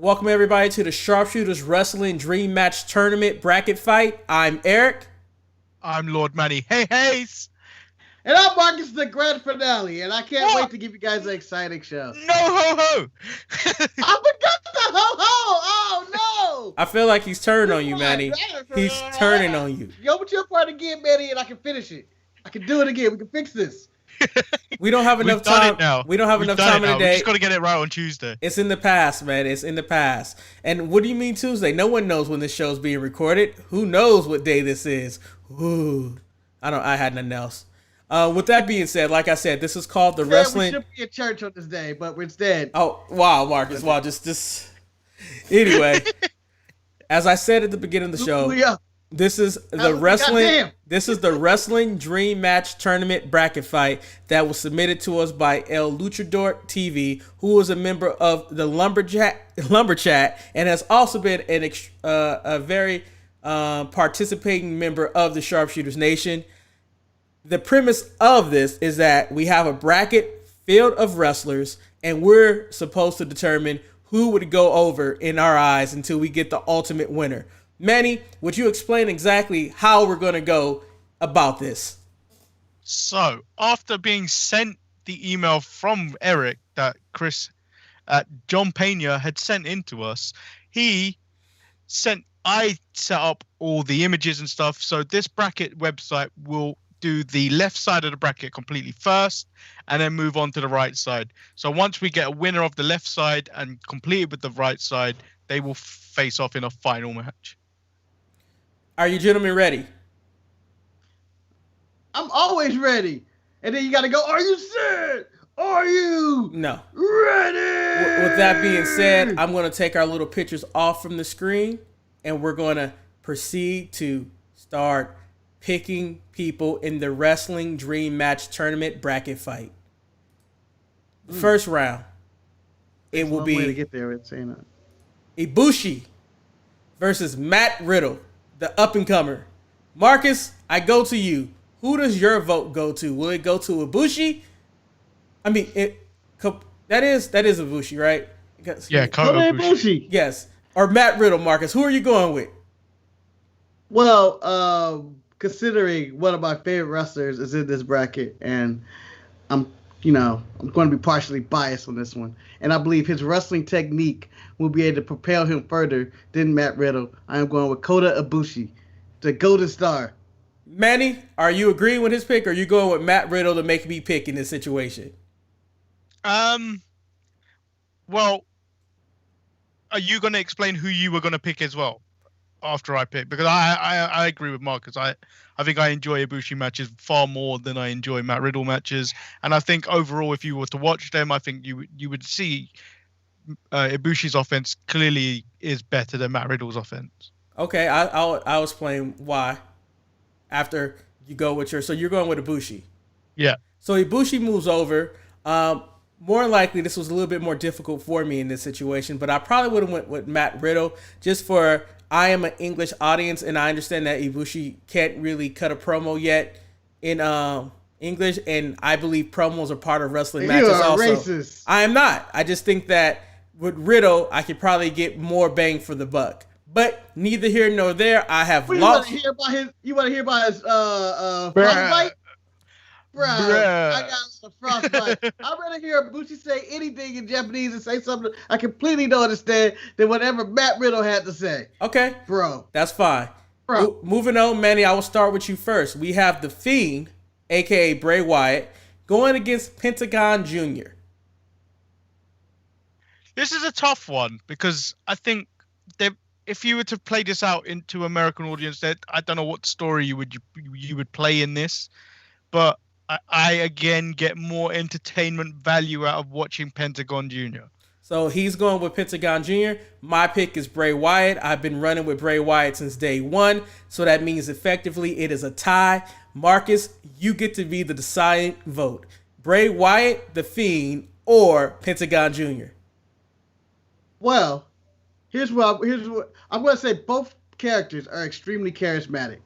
Welcome everybody to the Sharpshooters Wrestling Dream Match Tournament bracket fight. I'm Eric. I'm Lord Manny. Hey, Hayes. And I'm Marcus, the grand finale, and I can't What? wait to give you guys an exciting show. No ho ho. I forgot the ho-ho! Oh, no! I feel like he's turning on you, Manny. He's turning on you. Go with your part again, Manny, and I can finish it. I can do it again. We can fix this. We don't have enough time. We don't have enough time in the day. We just got to get it right on Tuesday. It's in the past, man. It's in the past. And what do you mean Tuesday? No one knows when this show's being recorded. Who knows what day this is? Ooh. I had nothing else. With that being said, like I said, this is called the wrestling. We should be at church on this day, but we're instead. Oh, wow, Marcus. Wow, just. Anyway, as I said at the beginning of the show, this is the wrestling. This is the Wrestling Dream Match Tournament bracket fight that was submitted to us by El Luchador TV, who is a member of the Lumber Chat and has also been a very participating member of the Sharpshooters Nation. The premise of this is that we have a bracket filled of wrestlers, and we're supposed to determine who would go over in our eyes until we get the ultimate winner. Manny, would you explain exactly how we're going to go about this? So, after being sent the email from Eric that Chris at John Pena had sent in to us, I set up all the images and stuff. So this bracket website will do the left side of the bracket completely first and then move on to the right side. So once we get a winner of the left side and completed with the right side, they will face off in a final match. Are you gentlemen ready? I'm always ready. And then you got to go, are you set? Are you ready? With that being said, I'm going to take our little pictures off from the screen and we're going to proceed to start picking people in the Wrestling Dream Match Tournament bracket fight. First round, it will be way to get there with saying that. Ibushi versus Matt Riddle, the up-and-comer. Marcus, I go to you. Who does your vote go to? Will it go to Ibushi? I mean, that is Ibushi, right? Yeah, Kota Ibushi. Yes. Or Matt Riddle, Marcus. Who are you going with? Well, considering one of my favorite wrestlers is in this bracket, and I'm going to be partially biased on this one, and I believe his wrestling technique will be able to propel him further than Matt Riddle. I am going with Kota Ibushi, the Golden Star. Manny, are you agreeing with his pick, or are you going with Matt Riddle to make me pick in this situation? Well, are you going to explain who you were going to pick as well after I pick? Because I agree with Marcus. I think I enjoy Ibushi matches far more than I enjoy Matt Riddle matches, and I think overall, if you were to watch them, I think you would see Ibushi's offense clearly is better than Matt Riddle's offense. Okay, I'll explain why after you go with so you're going with Ibushi. Yeah. So Ibushi moves over. More than likely, this was a little bit more difficult for me in this situation, but I probably would have went with Matt Riddle just for I am an English audience, and I understand that Ibushi can't really cut a promo yet in English, and I believe promos are part of wrestling matches also. Racist. I am not. I just think that with Riddle, I could probably get more bang for the buck. But neither here nor there. I have lost. You want to hear about his frostbite? Bruh, I got a frostbite. I'd rather hear Ibushi say anything in Japanese and say something I completely don't understand than whatever Matt Riddle had to say. Okay. Bro. That's fine. Bro. Moving on, Manny, I will start with you first. We have The Fiend, a.k.a. Bray Wyatt, going against Pentagon Jr. This is a tough one because I think if you were to play this out into American audience, that I don't know what story you would play in this, but I again get more entertainment value out of watching Pentagon Jr. So he's going with Pentagon Jr. My pick is Bray Wyatt. I've been running with Bray Wyatt since day one, so that means effectively it is a tie. Marcus, you get to be the deciding vote. Bray Wyatt, The Fiend, or Pentagon Jr. Well, here's what I'm going to say. Both characters are extremely charismatic.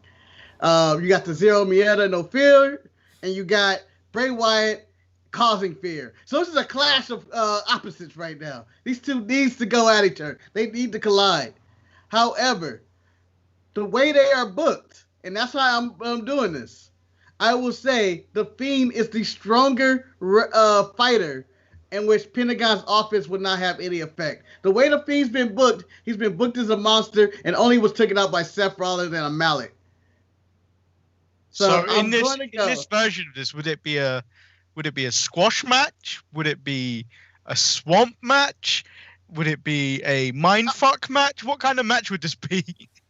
You got the Zero Mieta, no fear, and you got Bray Wyatt causing fear. So this is a clash of opposites right now. These two needs to go at each other. They need to collide. However, the way they are booked, and that's why I'm doing this, I will say the Fiend is the stronger fighter in which Pentagon's offense would not have any effect. The way the Fiend's been booked, he's been booked as a monster and only was taken out by Seth Rollins and a mallet. So in this version of this, would it be a squash match? Would it be a swamp match? Would it be a mindfuck match? What kind of match would this be?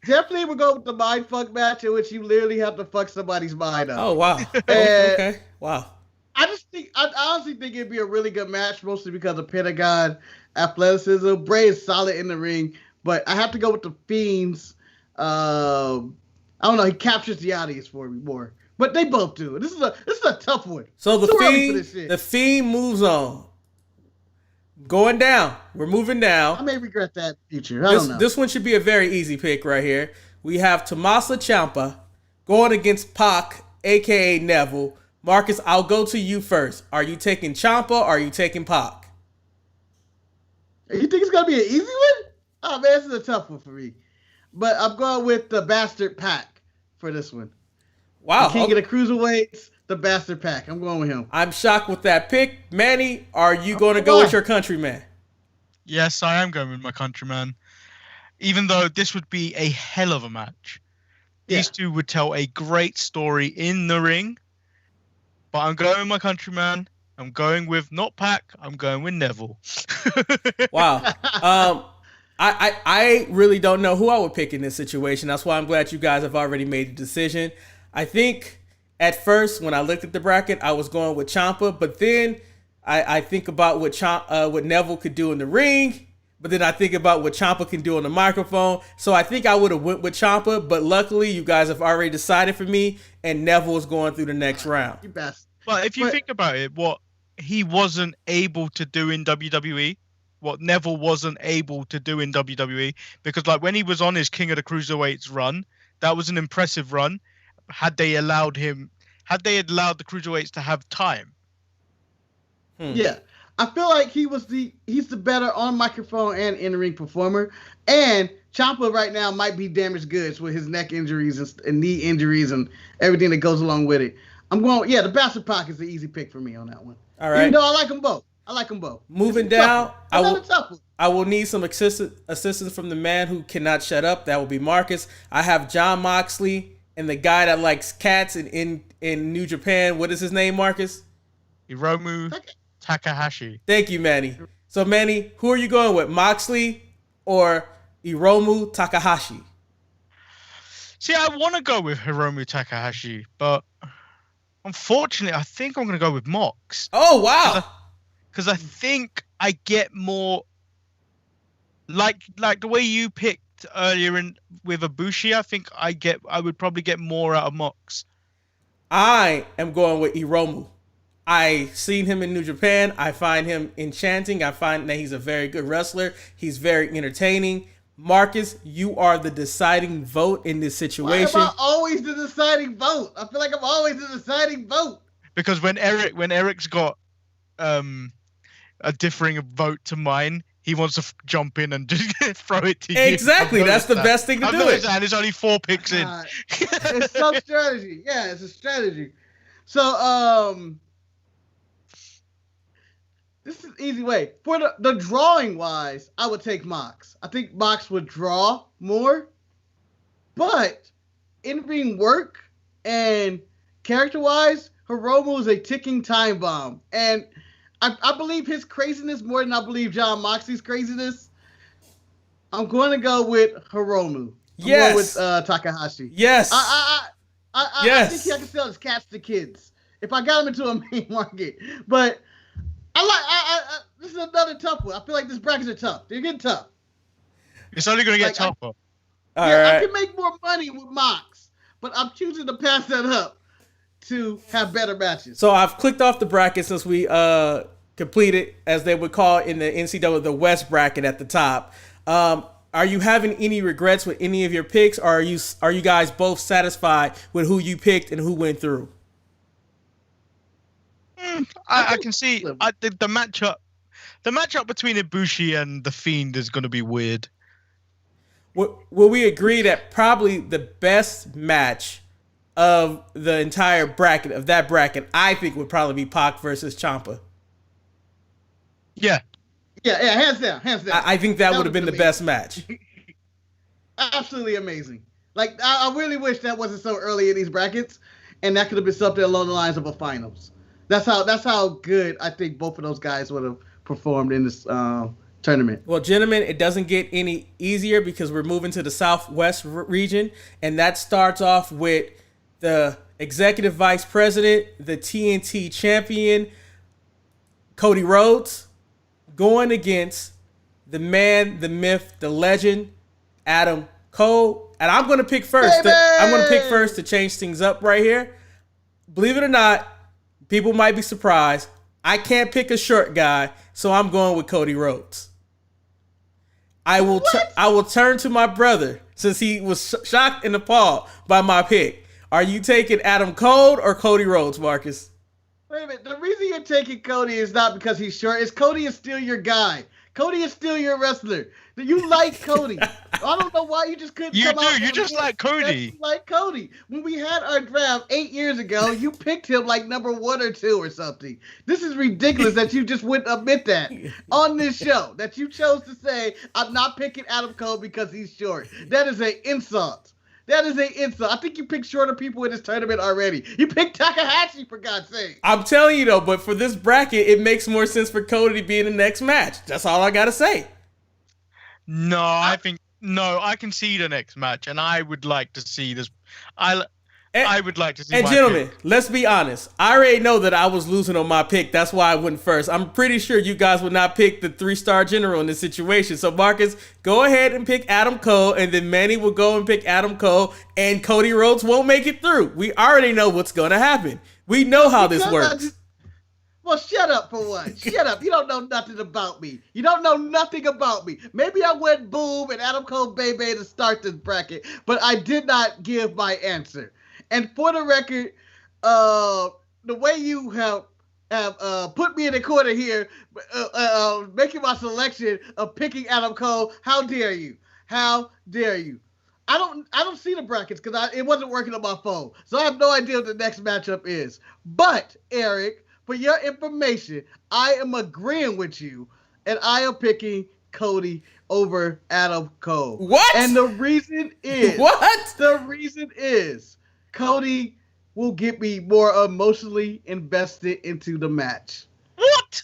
Definitely we'll go with the mindfuck match in which you literally have to fuck somebody's mind up. Oh, wow. Okay. Wow. I honestly think it'd be a really good match, mostly because of Pentagon athleticism. Bray is solid in the ring, but I have to go with the Fiend's. I don't know. He captures the audience for me more, but they both do. This is a tough one. So the Fiend moves on, going down. We're moving down. I may regret that in the future. I don't know. This one should be a very easy pick right here. We have Tommaso Ciampa going against Pac, aka Neville. Marcus, I'll go to you first. Are you taking Ciampa or are you taking Pac? You think it's gonna be an easy one? Oh man, this is a tough one for me. But I'm going with the Bastard Pac for this one. Wow. The king of the cruiserweights, the Bastard Pac. I'm going with him. I'm shocked with that pick. Manny, are you going to go with your countryman? Yes, I am going with my countryman. Even though this would be a hell of a match. These two would tell a great story in the ring. But I'm going with my countryman. I'm going with not Pac. I'm going with Neville. Wow. I really don't know who I would pick in this situation. That's why I'm glad you guys have already made a decision. I think at first when I looked at the bracket, I was going with Ciampa, but then I think about what Neville could do in the ring, but then I think about what Ciampa can do on the microphone. So I think I would have went with Ciampa, but luckily you guys have already decided for me, and Neville is going through the next round. You best. Well, if you think about it, what he wasn't able to do in WWE, what Neville wasn't able to do in WWE, because like when he was on his King of the Cruiserweights run, that was an impressive run. Had they allowed the Cruiserweights to have time. Yeah. I feel like he's the better on microphone and in-ring performer. And Ciampa right now might be damaged goods with his neck injuries and knee injuries and everything that goes along with it. I'm going, the Bastard Pac is the easy pick for me on that one. All right. Even though I like them both. Moving down, I will need some assistance from the man who cannot shut up. That will be Marcus. I have Jon Moxley and the guy that likes cats in New Japan. What is his name, Marcus? Hiromu Takahashi. Thank you, Manny. So, Manny, who are you going with, Moxley or Hiromu Takahashi? See, I want to go with Hiromu Takahashi, but unfortunately, I think I'm going to go with Mox. Oh, wow. Because I think I get more, like the way you picked earlier with Ibushi, I think I would probably get more out of Mox. I am going with Hiromu. I seen him in New Japan. I find him enchanting. I find that he's a very good wrestler. He's very entertaining. Marcus, you are the deciding vote in this situation. Why am I always the deciding vote? I feel like I'm always the deciding vote. Because when Eric's got a differing vote to mine, he wants to jump in and just throw it to you. Exactly. That's the best thing to do it. And there's only 4 picks in. It's some strategy. Yeah, it's a strategy. So, this is an easy way. For the drawing wise, I would take Mox. I think Mox would draw more. But in-ring work and character-wise, Hiromu is a ticking time bomb. And I believe his craziness more than I believe Jon Moxley's craziness. I'm going to go with Hiromu. Yes. I'm going with Takahashi. Yes. I think I can sell his cats to kids if I got him into a main market. But this is another tough one. I feel like these brackets are tough. They're getting tough. It's only going to get tougher. I can make more money with Mox, but I'm choosing to pass that up to have better matches. So I've clicked off the bracket since we completed, as they would call in the NCAA, the West bracket at the top. Are you having any regrets with any of your picks, or are you guys both satisfied with who you picked and who went through? I can see the matchup. The matchup between Ibushi and the Fiend is going to be weird. Will we agree that probably the best match of the entire bracket, of that bracket, I think would probably be Pac versus Ciampa? Yeah. Yeah, hands down. I think that would have been the best match. Absolutely amazing. Like, I really wish that wasn't so early in these brackets, and that could have been something along the lines of a finals. That's how good I think both of those guys would have performed in this tournament. Well, gentlemen, it doesn't get any easier because we're moving to the Southwest region, and that starts off with the Executive Vice President, the TNT Champion, Cody Rhodes, going against the man, the myth, the legend, Adam Cole. And I'm going to pick first. I'm going to pick first to change things up right here. Believe it or not, people might be surprised. I can't pick a short guy, so I'm going with Cody Rhodes. I will turn to my brother since he was shocked and appalled by my pick. Are you taking Adam Cole or Cody Rhodes, Marcus? Wait a minute. The reason you're taking Cody is not because he's short. It's Cody is still your guy. Cody is still your wrestler. You like Cody. I don't know why you just couldn't come out. You just like Cody. You like Cody. When we had our draft 8 years ago, you picked him like number 1 or 2 or something. This is ridiculous that you just wouldn't admit that on this show. That you chose to say, I'm not picking Adam Cole because he's short. That is an insult. That is an insult. I think you picked shorter people in this tournament already. You picked Takahashi, for God's sake. I'm telling you, though, but for this bracket, it makes more sense for Cody to be in the next match. That's all I got to say. No, I can see the next match, and I would like to see this. I would like to see. And gentlemen, let's be honest. I already know that I was losing on my pick. That's why I went first. I'm pretty sure you guys would not pick the 3-star general in this situation. So Marcus, go ahead and pick Adam Cole, and then Manny will go and pick Adam Cole, and Cody Rhodes won't make it through. We already know what's going to happen. We know how this works. Well, shut up for one. Shut up. You don't know nothing about me. You don't know nothing about me. Maybe I went boom and Adam Cole Bebe to start this bracket, but I did not give my answer. And for the record, the way you have put me in the corner here, making my selection of picking Adam Cole, how dare you? How dare you? I don't see the brackets because it wasn't working on my phone, so I have no idea what the next matchup is. But Eric, for your information, I am agreeing with you, and I am picking Cody over Adam Cole. What? And the reason is what? The reason is Cody will get me more emotionally invested into the match. What?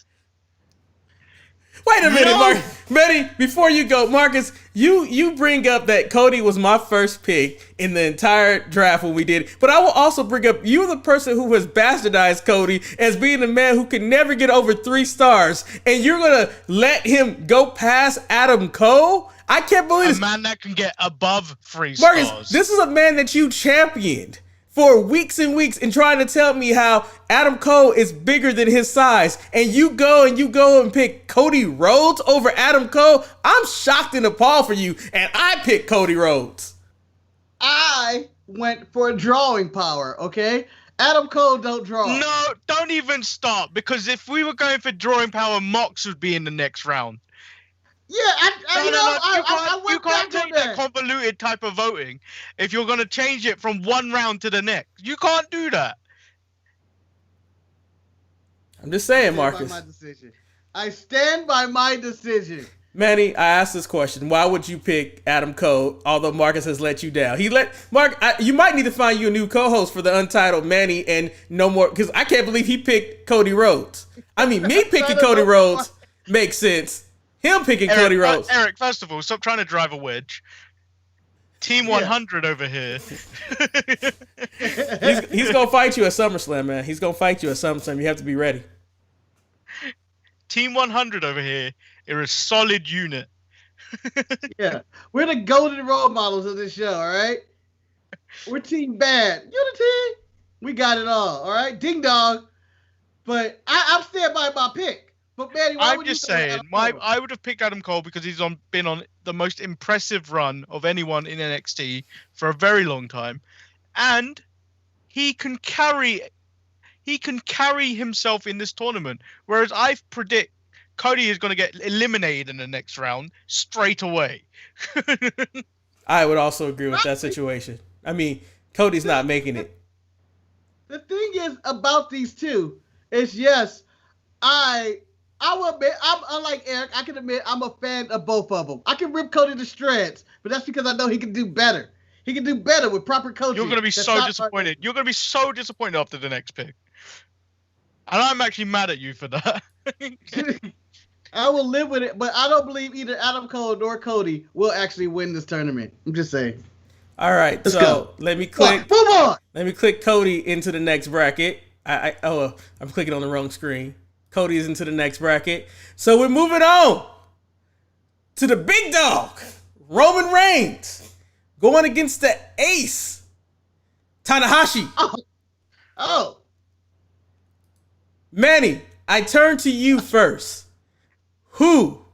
Wait a minute, Mark. Manny, before you go, Marcus, you bring up that Cody was my first pick in the entire draft when we did it. But I will also bring up you're the person who has bastardized Cody as being the man who can never get over 3 stars. And you're going to let him go past Adam Cole? I can't believe this. A man that can get above 3 stars. Marcus, this is a man that you championed for weeks and weeks and trying to tell me how Adam Cole is bigger than his size. And you go and pick Cody Rhodes over Adam Cole. I'm shocked and appalled for you. And I picked Cody Rhodes. I went for drawing power, okay? Adam Cole don't draw. No, don't even start. Because if we were going for drawing power, Mox would be in the next round. Yeah, I can't take that convoluted type of voting if you're going to change it from one round to the next. You can't do that. I'm just saying, Marcus. I stand by my decision. Manny, I asked this question. Why would you pick Adam Cole, although Marcus has let you down? You might need to find you a new co-host for the Untitled Manny and no more, because I can't believe he picked Cody Rhodes. I mean, me picking Cody Rhodes makes sense. Him picking Cody Rhodes. Eric, first of all, stop trying to drive a wedge. Team 100 over here. He's going to fight you at SummerSlam, man. He's going to fight you at SummerSlam. You have to be ready. Team 100 over here are a solid unit. Yeah. We're the golden role models of this show, all right? We're Team Bad. Unity. We got it all right? Ding dong. But I'm standing by my pick. But Manny, I'm just saying, I would have picked Adam Cole because he's been on the most impressive run of anyone in NXT for a very long time, and he can carry he can carry himself in this tournament. Whereas I predict Cody is going to get eliminated in the next round straight away. I would also agree with that situation. I mean, Cody's not making it. The thing is about these two is, yes, I will admit, I'm unlike Eric. I can admit I'm a fan of both of them. I can rip Cody to shreds, but that's because I know he can do better. He can do better with proper coaching. You're going to be so disappointed. You're going to be so disappointed after the next pick. And I'm actually mad at you for that. I will live with it, but I don't believe either Adam Cole nor Cody will actually win this tournament. I'm just saying. All right, Let's go. Let me click. Move on. Let me click Cody into the next bracket. I'm clicking on the wrong screen. Cody is into the next bracket. So we're moving on to the big dog, Roman Reigns, going against the ace, Tanahashi. Oh. Manny, I turn to you first. Who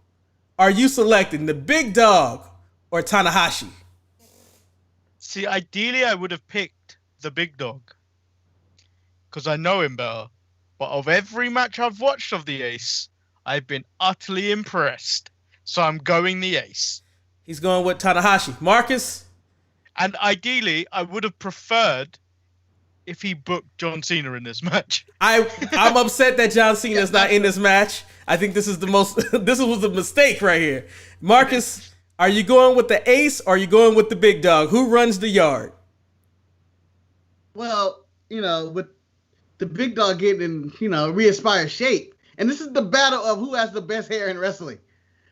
are you selecting, the big dog or Tanahashi? See, ideally, I would have picked the big dog because I know him better. But of every match I've watched of the ace, I've been utterly impressed. So I'm going the ace. He's going with Tanahashi. Marcus? And ideally, I would have preferred if he booked John Cena in this match. I'm upset that John Cena's not in this match. I think this was a mistake right here. Marcus, are you going with the ace or are you going with the big dog? Who runs the yard? Well, with the big dog getting in, re-inspired shape. And this is the battle of who has the best hair in wrestling.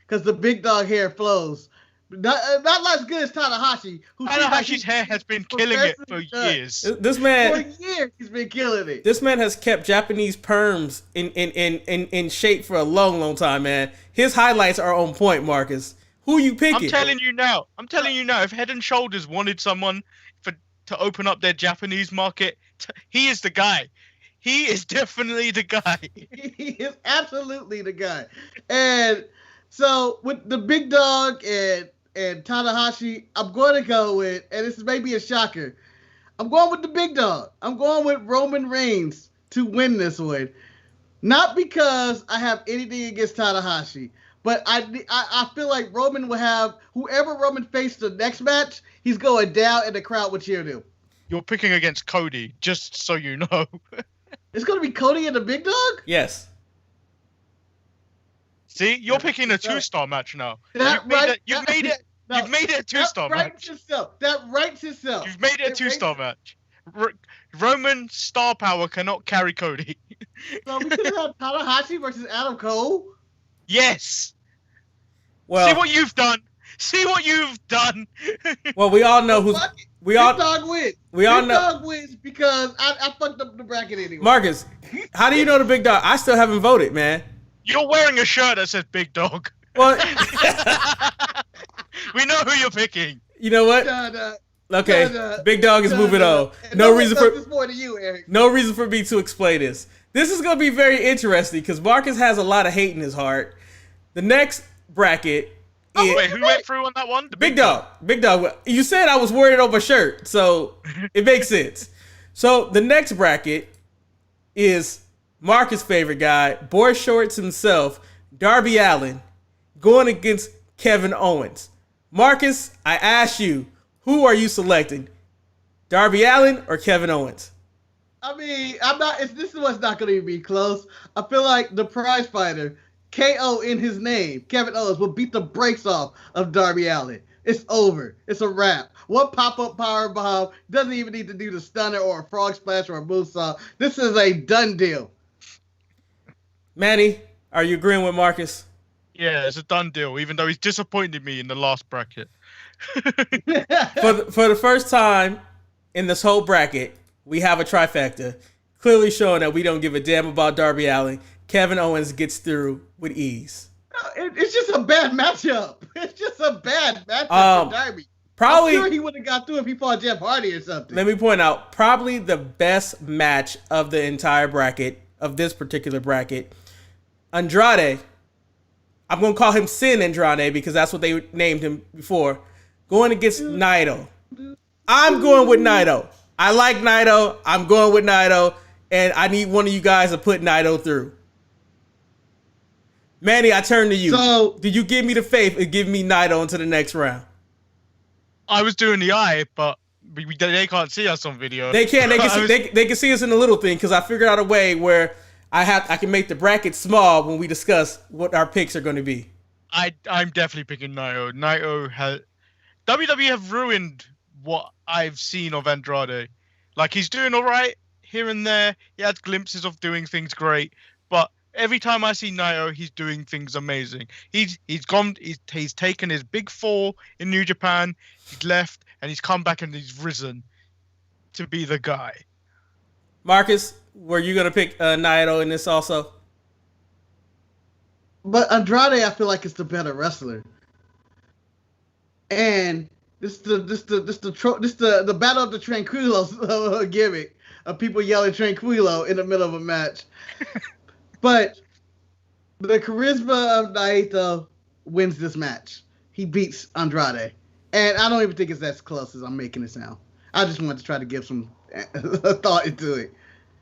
Because the big dog hair flows. Not as good as Tanahashi. Tanahashi's hair has been killing it for years. This man, for years, he's been killing it. This man has kept Japanese perms in shape for a long, long time, man. His highlights are on point, Marcus. Who you picking? I'm telling you now. If Head and Shoulders wanted someone to open up their Japanese market, he is the guy. He is definitely the guy. He is absolutely the guy. And so with the big dog and Tanahashi, I'm going to go with, and this may be a shocker, I'm going with the big dog. I'm going with Roman Reigns to win this one. Not because I have anything against Tanahashi, but I feel like Roman will have, whoever Roman faced the next match, he's going down and the crowd will cheer him. You're picking against Cody, just so you know. It's going to be Cody and the big dog? Yes. See, you're picking a 2-star match now. You've made it a 2-star match. That writes itself. You've made it a 2-star match. Roman star power cannot carry Cody. So we could have Tanahashi versus Adam Cole? Yes. Well, see what you've done. Well, we all know who's. Big dog wins. We all know. Big dog wins because I fucked up the bracket anyway. Marcus, how do you know the big dog? I still haven't voted, man. You're wearing a shirt that says Big Dog. Well, we know who you're picking. You know what? Okay, Big Dog is moving on. No reason for me to explain this. This is gonna be very interesting because Marcus has a lot of hate in his heart. The next bracket. Wait, who went through on that one? The Big Dog. Big Dog. You said I was wearing over a shirt, so it makes sense. So the next bracket is Marcus' favorite guy, Boy Shorts himself, Darby Allin, going against Kevin Owens. Marcus, I ask you, who are you selecting? Darby Allin or Kevin Owens? I mean, this one's not going to be close. I feel like the prize fighter, KO in his name, Kevin Owens, will beat the brakes off of Darby Allin. It's over. It's a wrap. One pop-up power bomb. Doesn't even need to do the stunner or a frog splash or a moonsault. This is a done deal. Manny, are you agreeing with Marcus? Yeah, it's a done deal, even though he's disappointed me in the last bracket. For the first time in this whole bracket, we have a trifecta, clearly showing that we don't give a damn about Darby Allin. Kevin Owens gets through with ease. It's just a bad matchup. It's just a bad matchup for Darby. Probably, I'm sure he would have got through if he fought Jeff Hardy or something. Let me point out, probably the best match of the entire bracket, of this particular bracket. Andrade, I'm going to call him Sin Andrade because that's what they named him before, going against Naito. I'm going with Naito. I like Naito. I'm going with Naito. and I need one of you guys to put Naito through. Manny, I turn to you. So, did you give me the faith and give me Naito into the next round? I was doing the eye, but they can't see us on video. They can. They can see us in the little thing because I figured out a way where I can make the bracket small when we discuss what our picks are going to be. I'm definitely picking Naito. Naito has WWE have ruined what I've seen of Andrade. Like, he's doing all right here and there. He has glimpses of doing things great, but every time I see Naito, he's doing things amazing. He's taken his big fall in New Japan. He's left and he's come back and he's risen to be the guy. Marcus, were you gonna pick Naito in this also? But Andrade, I feel like it's the better wrestler. And this the battle of the Tranquilos gimmick of people yelling Tranquilo in the middle of a match. But the charisma of Naito wins this match. He beats Andrade. And I don't even think it's as close as I'm making it sound. I just wanted to try to give some thought into it.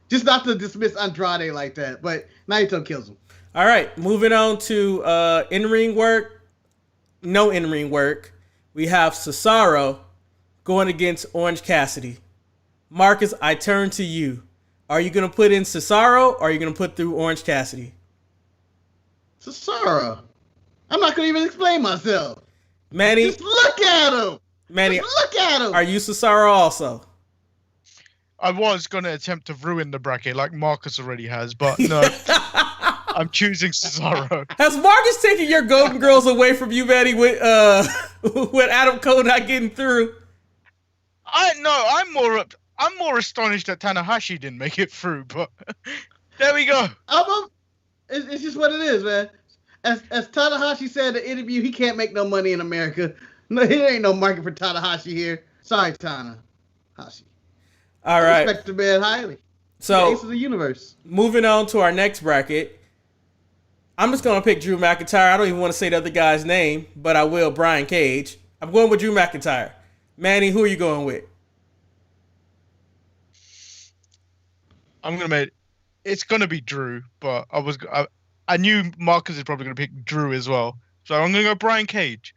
Just not to dismiss Andrade like that, but Naito kills him. All right, moving on to in-ring work. No in-ring work. We have Cesaro going against Orange Cassidy. Marcus, I turn to you. Are you going to put in Cesaro or are you going to put through Orange Cassidy? Cesaro. I'm not going to even explain myself. Manny. Just look at him. Manny. Just look at him. Are you Cesaro also? I was going to attempt to ruin the bracket like Marcus already has, but no. I'm choosing Cesaro. Has Marcus taken your Golden Girls away from you, Manny, with Adam Cole not getting through? I'm more astonished that Tanahashi didn't make it through, but there we go. It's just what it is, man. As Tanahashi said in the interview, he can't make no money in America. No, there ain't no market for Tanahashi here. Sorry, Tanahashi. All right. I respect the man highly. So, the ace of the universe. Moving on to our next bracket. I'm just going to pick Drew McIntyre. I don't even want to say the other guy's name, but I will, Brian Cage. I'm going with Drew McIntyre. Manny, who are you going with? It's going to be Drew, but I knew Marcus is probably going to pick Drew as well. So I'm going to go Brian Cage.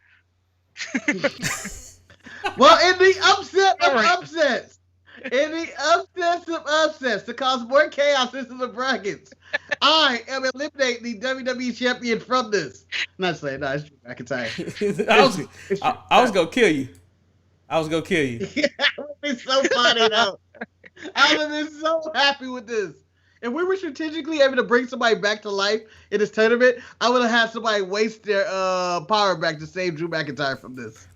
Well, in the upset of upsets, to cause more chaos into the brackets, I am eliminating the WWE champion from this. I'm not saying, no, it's Drew McIntyre. I was going to kill you. I was going to kill you. Yeah, that would be so funny, though. I would have been so happy with this. If we were strategically able to bring somebody back to life in this tournament, I would have had somebody waste their power back to save Drew McIntyre from this.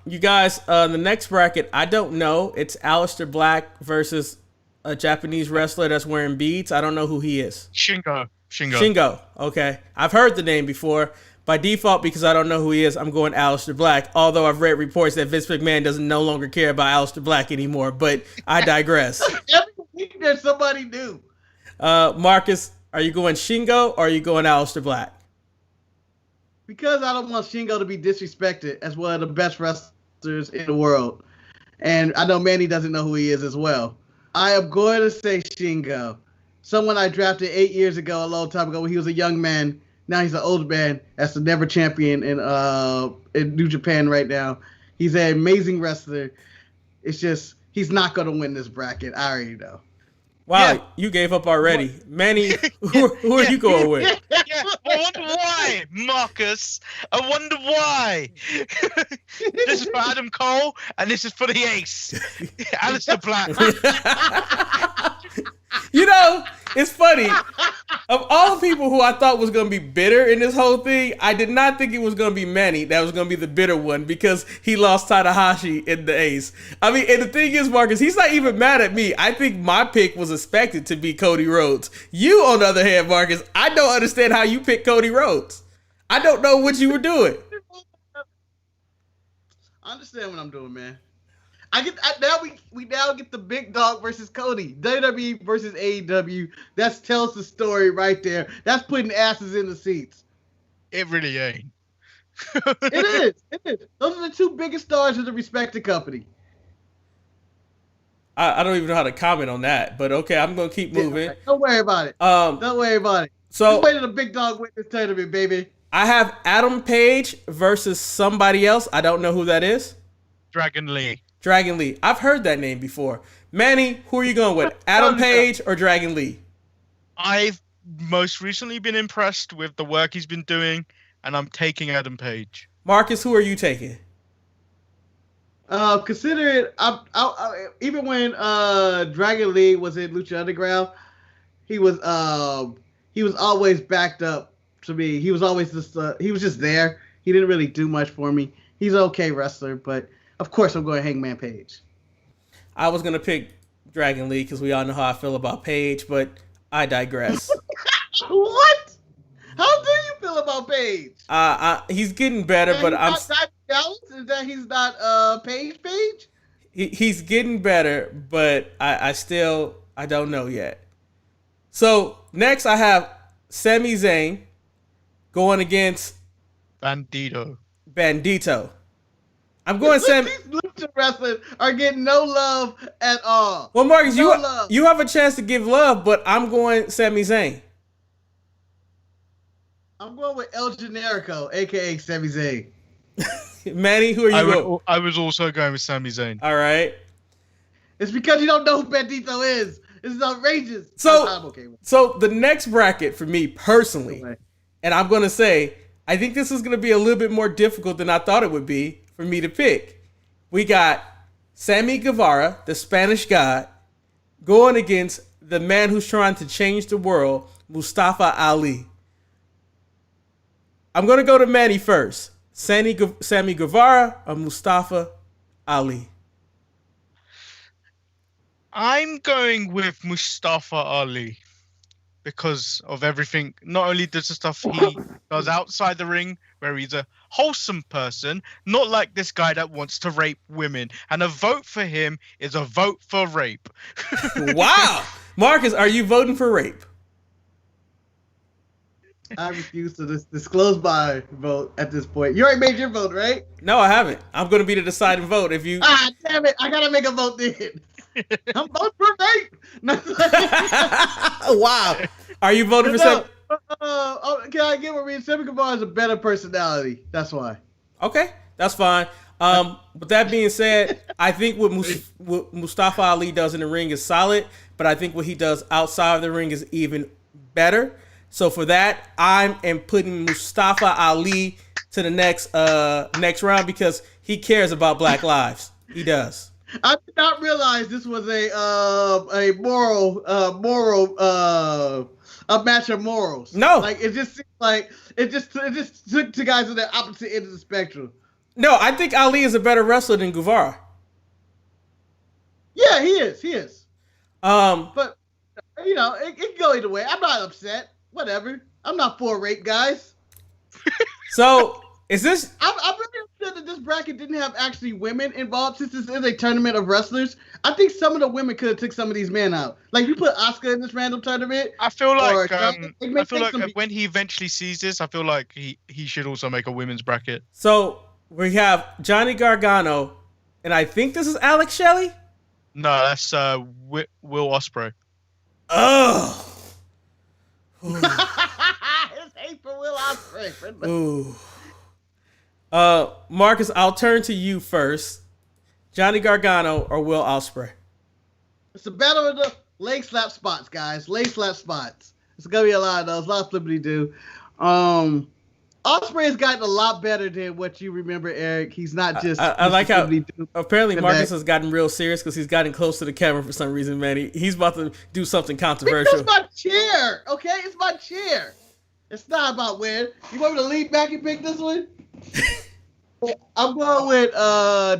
You guys, the next bracket, I don't know. It's Aleister Black versus a Japanese wrestler that's wearing beads. I don't know who he is. Shingo. Okay. I've heard the name before. By default, because I don't know who he is, I'm going Aleister Black. Although I've read reports that Vince McMahon doesn't no longer care about Aleister Black anymore. But I digress. Every week there's somebody new. Marcus, are you going Shingo or are you going Aleister Black? Because I don't want Shingo to be disrespected as one of the best wrestlers in the world. And I know Manny doesn't know who he is as well. I am going to say Shingo. Someone I drafted 8 years ago, a long time ago, when he was a young man. Now he's an old man. That's the never champion in New Japan right now. He's an amazing wrestler. It's just, he's not going to win this bracket. I already know. Wow, yeah. You gave up already. Manny, who are you going with? Yeah, I wonder why, Marcus. I wonder why. This is for Adam Cole, and this is for the ace. Aleister Black. You know, it's funny. Of all the people who I thought was going to be bitter in this whole thing, I did not think it was going to be Manny that was going to be the bitter one because he lost Tanahashi in the ace. I mean, and the thing is, Marcus, he's not even mad at me. I think my pick was expected to be Cody Rhodes. You, on the other hand, Marcus, I don't understand how you picked Cody Rhodes. I don't know what you were doing. I understand what I'm doing, man. We now get the big dog versus Cody. WWE versus AEW. That tells the story right there. That's putting asses in the seats. It really ain't. It is. Those are the two biggest stars of the respective company. I don't even know how to comment on that, but okay, I'm gonna keep moving. Right. Don't worry about it. Don't worry about it. So just wait till the big dog win this tournament, baby. I have Adam Page versus somebody else. I don't know who that is. Dragon Lee. Dragon Lee. I've heard that name before. Manny, who are you going with? Adam Page or Dragon Lee? I've most recently been impressed with the work he's been doing, and I'm taking Adam Page. Marcus, who are you taking? Consider it. Even when Dragon Lee was in Lucha Underground, he was always backed up to me. He was always he was just there. He didn't really do much for me. He's an okay wrestler, but of course I'm going Hangman Page. I was gonna pick Dragon Lee because we all know how I feel about Page, but I digress. What? How do you feel about Page? He's getting better, but I'm jealous. Is that he's not Page? He's getting better, but I still don't know yet. So next I have Sami Zayn going against Bandito. I'm going Sami. These Lucha wrestlers are getting no love at all. Well, Marcus, you have a chance to give love, but I'm going Sami Zayn. I'm going with El Generico, aka Sami Zayn. Manny, who are you going? I was also going with Sami Zayn. All right. It's because you don't know who Bandito is. This is outrageous. So the next bracket for me personally, and I'm going to say, I think this is going to be a little bit more difficult than I thought it would be for me to pick. We got Sammy Guevara, the Spanish God, going against the man who's trying to change the world, Mustafa Ali. I'm going to go to Manny first. Sammy Guevara or Mustafa Ali? I'm going with Mustafa Ali because of everything. Not only does the stuff he does outside the ring, where he's a wholesome person, not like this guy that wants to rape women. And a vote for him is a vote for rape. Wow. Marcus, are you voting for rape? I refuse to disclose my vote at this point. You already made your vote, right? No, I haven't. I'm going to be the deciding vote. If you... damn it. I got to make a vote then. I'm voting for rape. Wow. Are you voting for Sammy? Can I get what Sammy Guevara has a better personality? That's why. Okay, that's fine. With that being said, I think what Mustafa Ali does in the ring is solid, but I think what he does outside of the ring is even better. So for that, I am putting Mustafa Ali to the next round because he cares about Black lives. He does. I did not realize this was a match of morals. No, like it just seems like it just took two guys on the opposite end of the spectrum. No, I think Ali is a better wrestler than Guevara. Yeah, he is. But you know, it can go either way. I'm not upset. Whatever. I'm not for rape, guys. So is this? I'm really upset that this bracket didn't have actually women involved, since this is a tournament of wrestlers. I think some of the women could have took some of these men out. Like, you put Asuka in this random tournament. I feel like when he eventually sees this, I feel like he should also make a women's bracket. So we have Johnny Gargano, and I think this is Alex Shelley. No, that's Will Ospreay. Oh. His hate for Will Ospreay. Ooh. Marcus, I'll turn to you first. Johnny Gargano or Will Ospreay? It's a battle of the leg slap spots, guys. Leg slap spots. It's gonna be a lot of those. A lot of flippity do. Ospreay has gotten a lot better than what you remember, Eric. He's not just. I like how apparently Marcus has gotten real serious because he's gotten close to the camera for some reason, man. He's about to do something controversial. It's my chair, okay? It's my chair. It's not about where. You want me to lean back and pick this one? I'm going with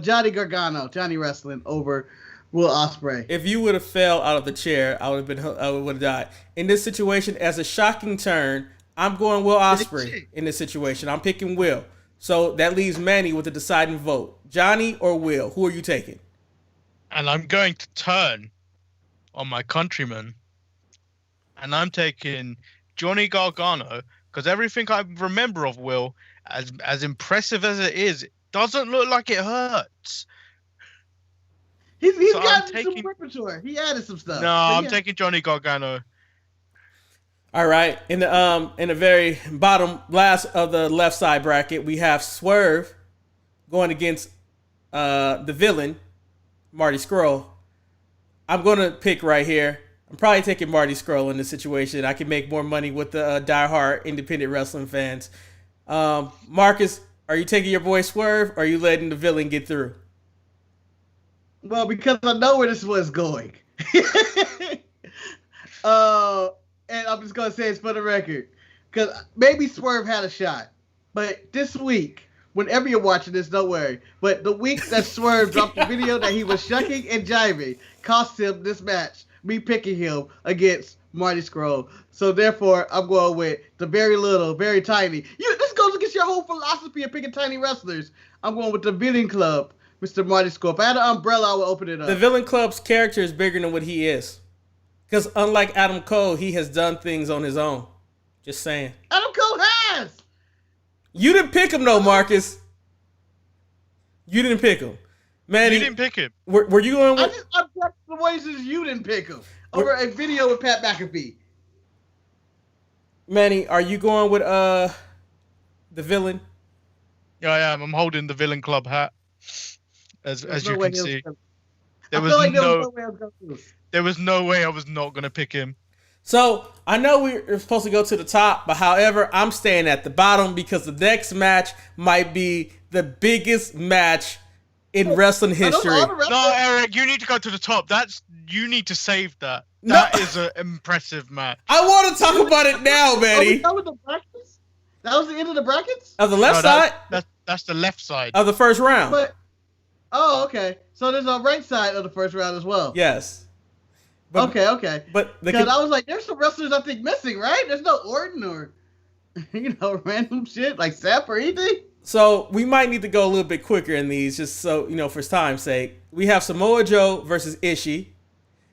Johnny Gargano, Johnny Wrestling, over Will Ospreay. If you would have fell out of the chair, I would have died. In this situation, as a shocking turn, I'm going Will Ospreay in this situation. I'm picking Will. So that leaves Manny with the deciding vote. Johnny or Will? Who are you taking? And I'm going to turn on my countryman. And I'm taking Johnny Gargano, because everything I remember of Will, as impressive as it is, it doesn't look like it hurts. He's got some repertoire. He added some stuff. No, I'm taking Johnny Gargano. All right. In the very bottom last of the left side bracket, we have Swerve going against the villain, Marty Scurll. I'm gonna pick right here. I'm probably taking Marty Scurll in this situation. I can make more money with the diehard independent wrestling fans. Marcus, are you taking your boy Swerve, or are you letting the villain get through? Well, because I know where this was going. And I'm just going to say it's for the record. Because maybe Swerve had a shot. But this week, whenever you're watching this, don't worry. But the week that Swerve dropped the video that he was shucking and jiving cost him this match. Me picking him against Marty Scurll. So therefore, I'm going with the very little, very tiny. This goes against your whole philosophy of picking tiny wrestlers. I'm going with the Villain Club, Mr. Marty Scurll. If I had an umbrella, I would open it up. The Villain Club's character is bigger than what he is. Because unlike Adam Cole, he has done things on his own. Just saying. Adam Cole has! You didn't pick him, though, Marcus. You didn't pick him. Manny, you didn't pick him. Were you going with... I just object to the ways that you didn't pick him over a video with Pat McAfee. Manny, are you going with the villain? Yeah, I am. I'm holding the Villain Club hat. As you can see. There was no way I was not going to pick him. So, I know we're supposed to go to the top, but however, I'm staying at the bottom because the next match might be the biggest match in wrestling history. No, Eric, you need to go to the top. You need to save that. That is an impressive match. I want to talk about it now, Manny. That was the brackets? That was the end of the brackets? Of the left side? That's the left side. Of the first round. Okay. So there's a right side of the first round as well. Yes. Okay. But because I was like, there's some wrestlers I think missing, right? There's no Orton or random shit like Seth or anything. So we might need to go a little bit quicker in these, just so for time's sake. We have Samoa Joe versus Ishii,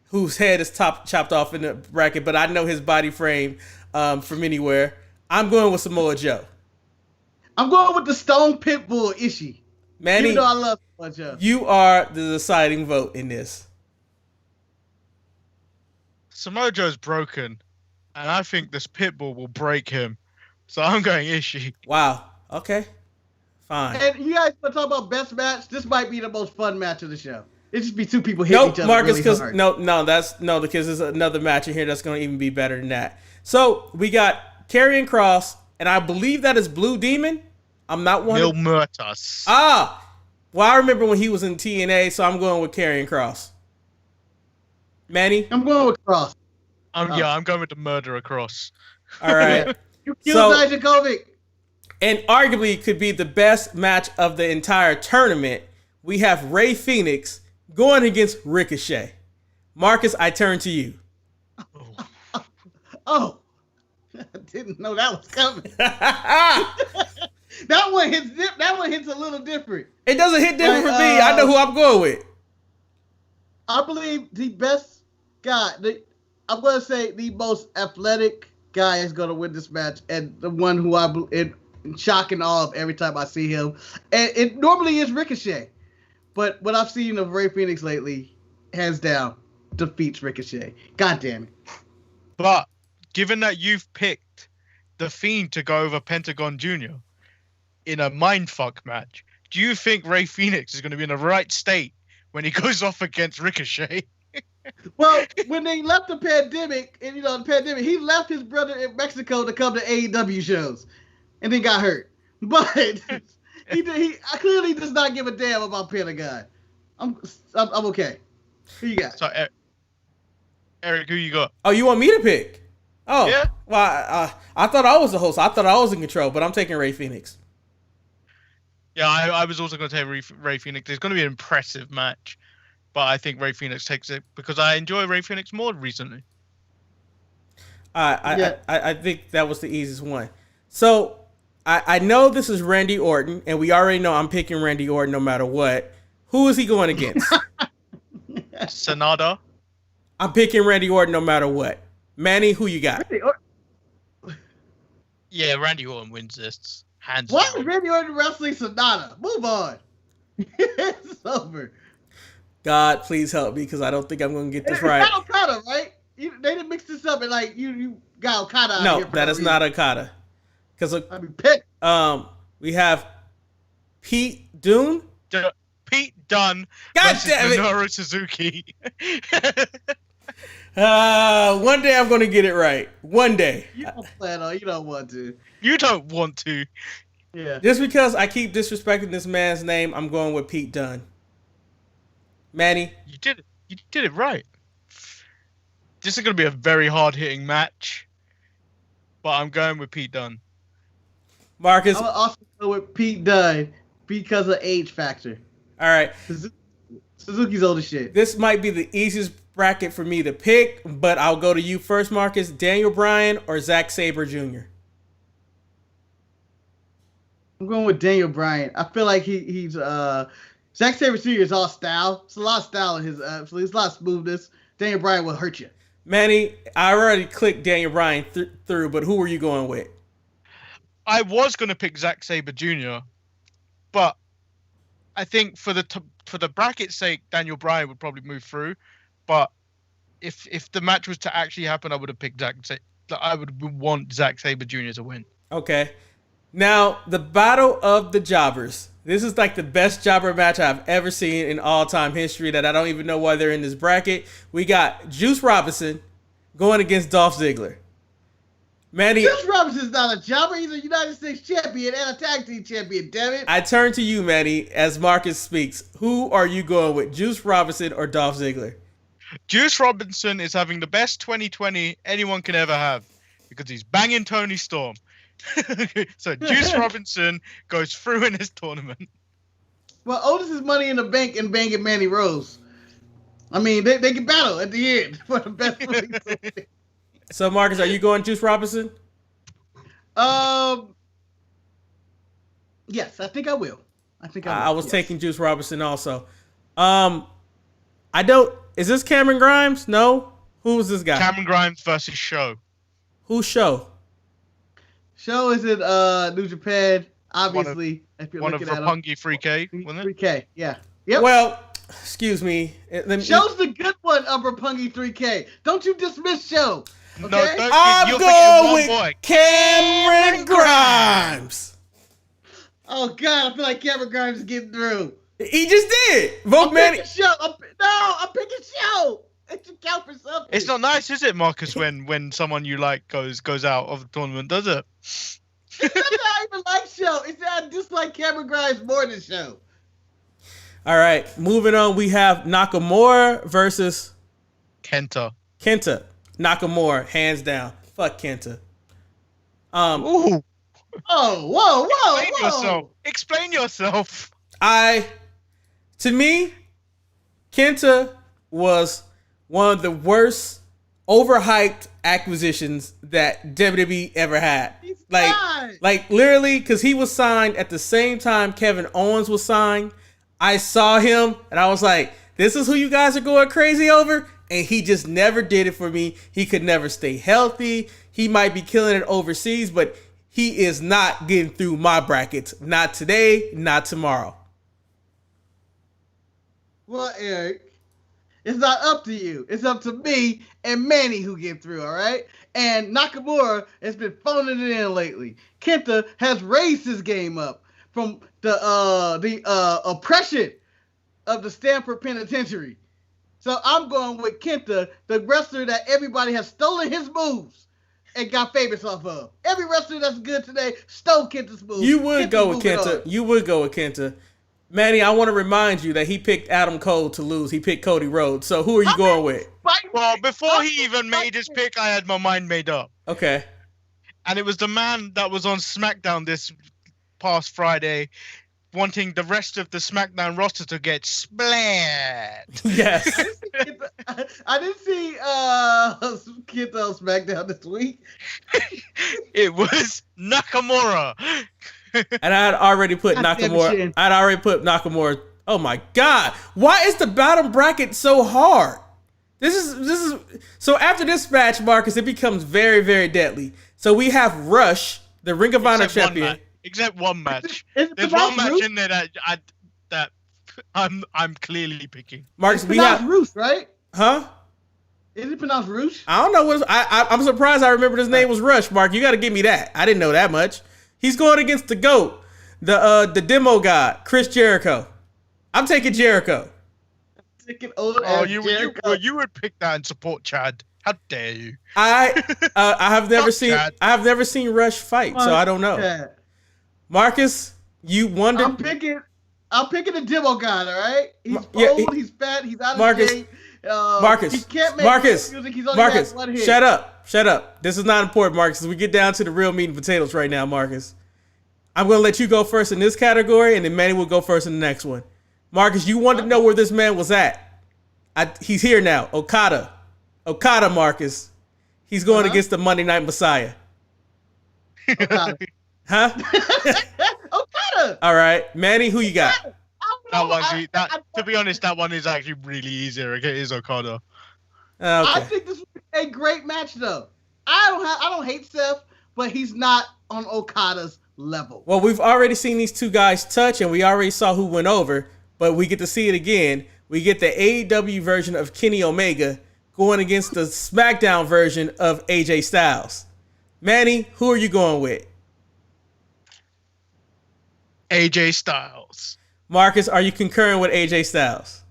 whose head is chopped off in the bracket, but I know his body frame from anywhere. I'm going with Samoa Joe. I'm going with the Stone Pitbull Ishii. Manny, even though I love Samoa Joe. You are the deciding vote in this. Samoa Joe's broken, and I think this Pitbull will break him. So I'm going Ishii. Wow. Okay. Fine. And you guys want to talk about best match? This might be the most fun match of the show. It just be two people hitting each other Marcus, really hard. Because there's another match in here that's going to even be better than that. So we got Karrion Kross, and I believe that is Blue Demon. I'm not one. Mil Muertos. Well, I remember when he was in TNA, so I'm going with Karrion Kross. Manny? I'm going with Kross. I'm going with the Murderer Kross. All right. You killed Dijakovic. And arguably could be the best match of the entire tournament. We have Rey Fenix going against Ricochet. Marcus, I turn to you. Oh. I didn't know that was coming. That one hits a little different. It doesn't hit different for me. I know who I'm going with. I believe the best guy, I'm going to say the most athletic guy is going to win this match, and the one who I'm shock and awe of every time I see him. And it normally is Ricochet, but what I've seen of Rey Fenix lately, hands down, defeats Ricochet. God damn it. But given that you've picked The Fiend to go over Pentagon Jr. in a mindfuck match, do you think Rey Fenix is going to be in the right state when he goes off against Ricochet? Well, when they left the pandemic, and he left his brother in Mexico to come to AEW shows, and then got hurt. But he clearly does not give a damn about Pentagon. I'm okay. Who you got? So, Eric, who you got? Oh, you want me to pick? Oh, yeah. Well, I thought I was the host. I thought I was in control, but I'm taking Rey Fenix. Yeah, I was also going to take Rey Fenix. It's going to be an impressive match, but I think Rey Fenix takes it because I enjoy Rey Fenix more recently. I think that was the easiest one. So I know this is Randy Orton, and we already know I'm picking Randy Orton no matter what. Who is he going against? Sonata. I'm picking Randy Orton no matter what. Manny, who you got? Yeah, Randy Orton wins this. Hands Why down. is Randy Orton wrestling Sonata? Move on. It's over. God, please help me because I don't think I'm going to get this It's right. not Okada, right? They didn't mix this up and like you got Okada out No, here for that is reason. not Okada. Because I mean, pick. we have Pete Dunne. Pete Dunne God versus damn it. Minoru Suzuki. One day I'm going to get it right. One day. You don't plan on. You don't want to. You don't want to. Yeah. Just because I keep disrespecting this man's name, I'm going with Pete Dunne. Manny? You did it. You did it right. This is going to be a very hard-hitting match, but I'm going with Pete Dunne. Marcus? I would also go with Pete Dunne because of age factor. All right. Suzuki's old as shit. This might be the easiest bracket for me to pick, but I'll go to you first, Marcus. Daniel Bryan or Zack Sabre Jr.? I'm going with Daniel Bryan. I feel like he's Zack Sabre Jr. is all style. It's a lot of style in his so there's a lot of smoothness. Daniel Bryan will hurt you. Manny, I already clicked Daniel Bryan through, but who were you going with? I was going to pick Zack Sabre Jr., but I think for the bracket's sake, Daniel Bryan would probably move through. But if the match was to actually happen, I would have picked I would want Zack Sabre Jr. to win. Okay. Now, the Battle of the Jobbers. This is like the best jobber match I've ever seen in all-time history that I don't even know why they're in this bracket. We got Juice Robinson going against Dolph Ziggler. Manny, Juice Robinson's not a jobber. He's a United States champion and a tag team champion, damn it. I turn to you, Manny, as Marcus speaks. Who are you going with, Juice Robinson or Dolph Ziggler? Juice Robinson is having the best 2020 anyone can ever have because he's banging Tony Storm. So Juice Robinson goes through in this tournament. Well, Otis is Money in the Bank and banging Manny Rose. I mean, they can battle at the end for the best. So, Marcus, are you going Juice Robinson? Yes, I think I will. I was taking Juice Robinson also. Is this Cameron Grimes? No? Who was this guy? Cameron Grimes versus Show. Who's Show? Show is in New Japan, obviously. One of Roppongi 3K, wasn't it? 3K, yeah. Yep. Well, excuse me. Show's the good one of Roppongi 3K. Don't you dismiss Show. Okay? No, I'm going with Cameron Grimes. Oh, God, I feel like Cameron Grimes is getting through. He just did. Vote Manny. I'm picking Show. It should count for something. It's not nice, is it, Marcus, when someone you like goes out of the tournament, does it? It's not that I even like Show. It's that I dislike Cameron Grimes more than Show. All right, moving on. We have Nakamura versus Kenta. Nakamura, hands down. Fuck Kenta. Ooh. Whoa. Explain yourself. To me, Kenta was one of the worst overhyped acquisitions that WWE ever had. Like literally, because he was signed at the same time Kevin Owens was signed. I saw him and I was like, this is who you guys are going crazy over? And he just never did it for me. He could never stay healthy. He might be killing it overseas, but he is not getting through my brackets. Not today, not tomorrow. Well, Eric, it's not up to you. It's up to me and Manny who get through, all right? And Nakamura has been phoning it in lately. Kenta has raised his game up from the oppression of the Stanford Penitentiary. So I'm going with Kenta, the wrestler that everybody has stolen his moves and got famous off of. Every wrestler that's good today stole Kenta's moves. You would go with Kenta. Manny, I want to remind you that he picked Adam Cole to lose. He picked Cody Rhodes. So who are you going with? Well, before he even made his pick, I had my mind made up. Okay. And it was the man that was on SmackDown this past Friday wanting the rest of the SmackDown roster to get splat. Yes. I didn't see Kenta on SmackDown this week. It was Nakamura. And I had already put Nakamura. Oh my God. Why is the bottom bracket so hard? This is so after this match, Marcus, it becomes very, very deadly. So we have Rush, the Ring of Honor champion. Except one match. It's There's about one match Ruth? in there that I'm clearly picking. Marcus, we have Roosh, right? Huh? Is it pronounced Roosh? I don't know what. I'm surprised. I remembered his name was Rush. Mark, you got to give me that. I didn't know that much. He's going against the GOAT, the demo guy, Chris Jericho. I'm taking Jericho. You would pick that and support Chad. How dare you? I have never seen Chad. I have never seen Rush fight, so I don't know. Chad. Marcus, you wonder. I'm picking the demo guy. All right, he's old, he's fat, he's out of shape. Marcus, he can't make music. He's only Marcus, one hit. Shut up. This is not important, Marcus. We get down to the real meat and potatoes right now, Marcus. I'm going to let you go first in this category, and then Manny will go first in the next one. Marcus, you wanted to know where this man was at. He's here now. Okada, Marcus. He's going against the Monday Night Messiah. Okada. Huh? Okada. All right. Manny, who you got? To be honest, that one is actually really easier. It is Okada. Okay. I think this would be a great match, though. I don't hate Seth, but he's not on Okada's level. Well, we've already seen these two guys touch, and we already saw who went over, but we get to see it again. We get the AEW version of Kenny Omega going against the SmackDown version of AJ Styles. Manny, who are you going with? AJ Styles. Marcus, are you concurring with AJ Styles?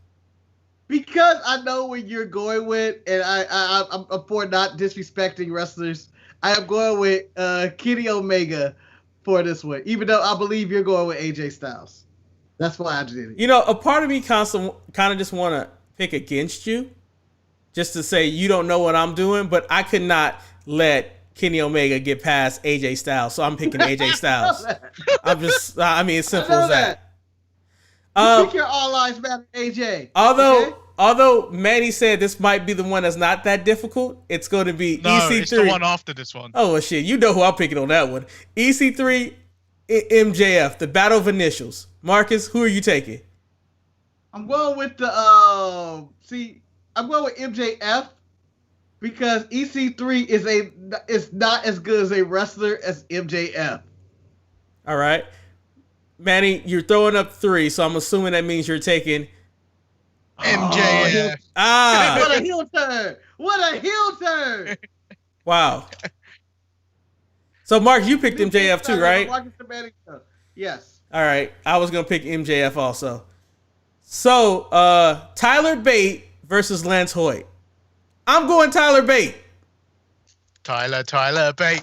Because I know what you're going with, and I'm for not disrespecting wrestlers. I am going with Kenny Omega for this one, even though I believe you're going with AJ Styles. That's why I did it. You know, a part of me kind of just want to pick against you, just to say you don't know what I'm doing, but I could not let Kenny Omega get past AJ Styles, so I'm picking AJ Styles. It's simple as that. You pick your All Lives Matter, AJ. Although Manny said this might be the one that's not that difficult, it's going to be EC3. It's the one after this one. Oh, well, shit. You know who I'm picking on that one. EC3, MJF, the Battle of Initials. Marcus, who are you taking? I'm going with I'm going with MJF because EC3 is not as good as a wrestler as MJF. All right. Manny, you're throwing up 3, so I'm assuming that means you're taking MJF. What a heel turn! Wow. So, Mark, you picked MJF too, right? Yes. All right. I was going to pick MJF also. So, Tyler Bate versus Lance Hoyt. I'm going Tyler Bate. Tyler Bate.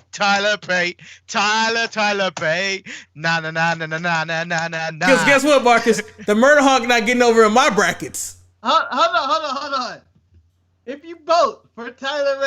Na na na na na na na na na. Because guess what, Marcus? The Murder Hawk not getting over in my brackets. Hold on. If you vote for Tyler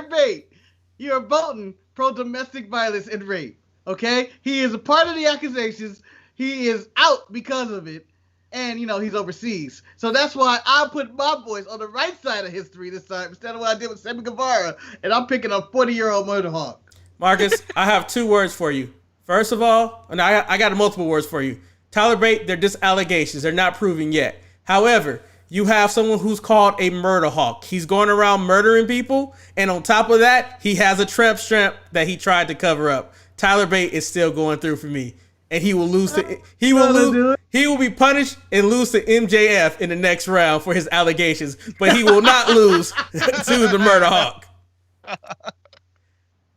Bate, you're voting pro domestic violence and rape. Okay? He is a part of the accusations. He is out because of it. And, he's overseas. So that's why I put my voice on the right side of history this time instead of what I did with Sammy Guevara. And I'm picking a 40-year-old Murder Hawk. Marcus, I have 2 words for you. First of all, and I got multiple words for you. Tyler Bate, they're just allegations. They're not proven yet. However, you have someone who's called a Murder Hawk. He's going around murdering people. And on top of that, he has a tramp stamp that he tried to cover up. Tyler Bate is still going through for me. And he will lose to he will be punished and lose to MJF in the next round for his allegations, but he will not lose to the Murder Hawk.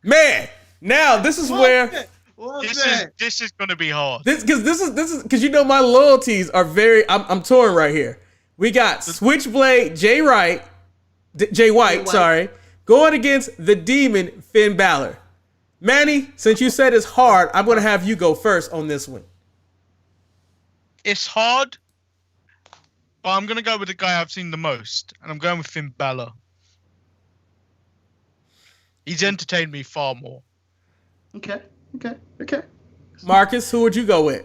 Man, now this is where this is going to be hard. This is because my loyalties are very. I'm torn right here. We got Switchblade Jay White, going against the Demon Finn Balor. Manny, since you said it's hard, I'm going to have you go first on this one. It's hard, but I'm going to go with the guy I've seen the most, and I'm going with Finn Balor. He's entertained me far more. Okay. Marcus, who would you go with?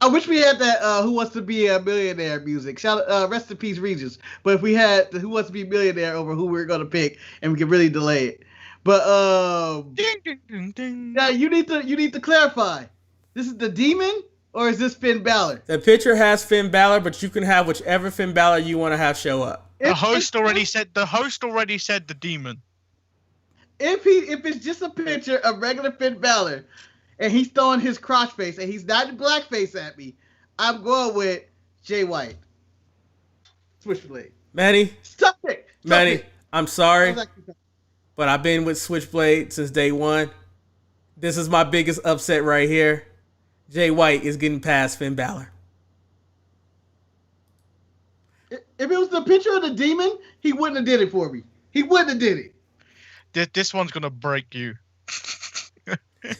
I wish we had that Who Wants to Be a Millionaire music. Rest in peace, Regis. But if we had the Who Wants to Be a Millionaire over who we were going to pick, and we could really delay it. But yeah, you need to clarify. This is the Demon, or is this Finn Balor? The picture has Finn Balor, but you can have whichever Finn Balor you want to have show up. The host already said the Demon. If it's just a picture of regular Finn Balor, and he's throwing his crotch face, and he's not blackface at me, I'm going with Jay White. Switchblade. Manny. Stop it. Manny, I'm sorry, but I've been with Switchblade since day one. This is my biggest upset right here. Jay White is getting past Finn Balor. If it was the picture of the demon, he wouldn't have did it for me. He wouldn't have did it. This one's gonna break you.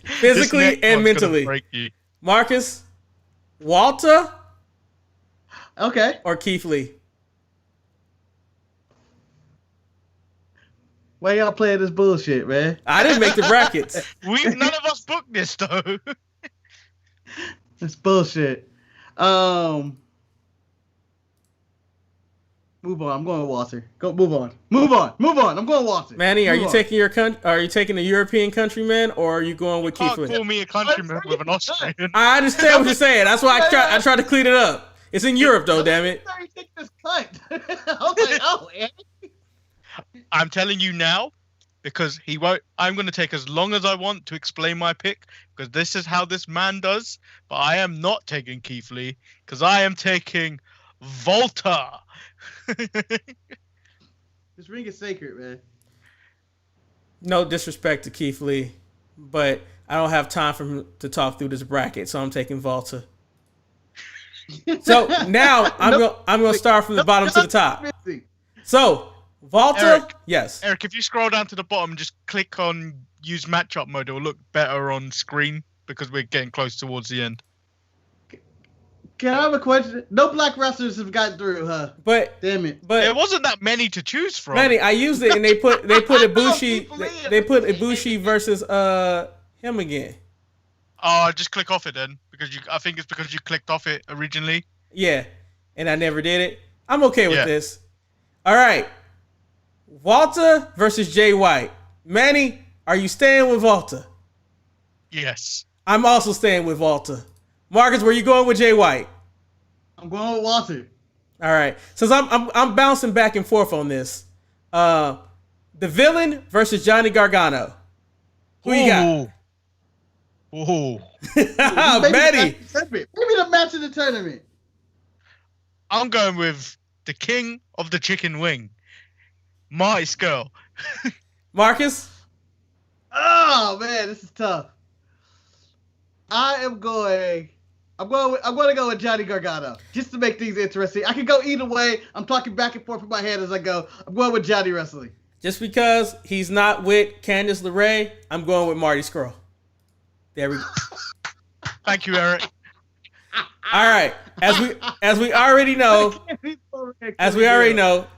Physically and mentally. Break you. Marcus, Walter, okay, or Keith Lee? Why y'all playing this bullshit, man? I didn't make the brackets. None of us booked this though. It's bullshit. Move on. I'm going with Walter. Move on. I'm going Walter. Manny, are you taking the European countryman, or are you going with Keith Lee? Call me a countryman with an Australian. I understand what you're saying. That's why I tried to clean it up. It's in Europe though, damn it. I was like, oh, I'm telling you now, because he won't. I'm going to take as long as I want to explain my pick, because this is how this man does. But I am not taking Keith Lee, because I am taking Volta. This ring is sacred, man. No disrespect to Keith Lee, but I don't have time for him to talk through this bracket, so I'm taking Volta. So now I'm gonna start from the bottom to the top. So Volta, Eric, yes. Eric, if you scroll down to the bottom, just click on use matchup mode. It will look better on screen because we're getting close towards the end. Can I have a question? No black wrestlers have gotten through, huh? But damn it! But there wasn't that many to choose from. Manny, I used it and they put Ibushi they put Ibushi versus him again. Just click off it then I think it's because you clicked off it originally. Yeah, and I never did it. I'm okay with this. All right, Volta versus Jay White. Manny, are you staying with Volta? Yes. I'm also staying with Volta. Marcus, where you going with Jay White? I'm going with Walter. All right. Since I'm bouncing back and forth on this. The Villain versus Johnny Gargano. Who you got? Ooh. Manny. Maybe the match of the tournament. I'm going with the king of the chicken wing, Marty Scurll. Marcus? Oh man, this is tough. I'm going to go with Johnny Gargano just to make things interesting. I can go either way. I'm talking back and forth in my head as I go. I'm going with Johnny wrestling. Just because he's not with Candice LeRae, I'm going with Marty Scurll. There we go. Thank you, Eric. All right. As we already know,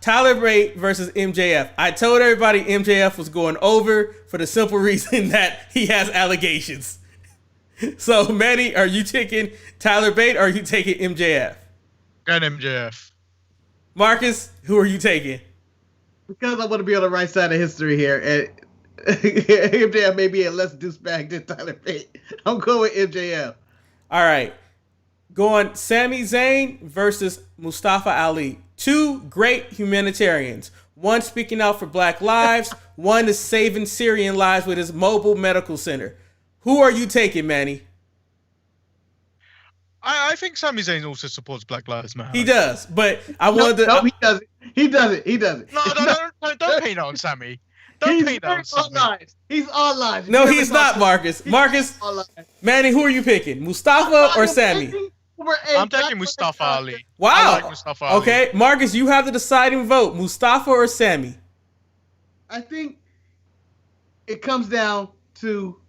Tyler Bate versus MJF. I told everybody MJF was going over for the simple reason that he has allegations. So, Manny, are you taking Tyler Bate or are you taking MJF? Got MJF. Marcus, who are you taking? Because I want to be on the right side of history here, and MJF may be a less douchebag than Tyler Bate. I'm going with MJF. All right. Going Sami Zayn versus Mustafa Ali. Two great humanitarians. One speaking out for Black lives. One is saving Syrian lives with his mobile medical center. Who are you taking, Manny? I think Sami Zayn also supports Black Lives Matter. He does, but I wanted to... No, he doesn't. He doesn't. No, don't paint on Sammy. Don't paint on Sammy. He's all lives. No, he's not, Marcus. Marcus, Manny, who are you picking? Mustafa or Sammy? I'm taking Mustafa Ali. Wow. I like Mustafa Ali. Okay, Marcus, you have the deciding vote. Mustafa or Sammy? I think it comes down to...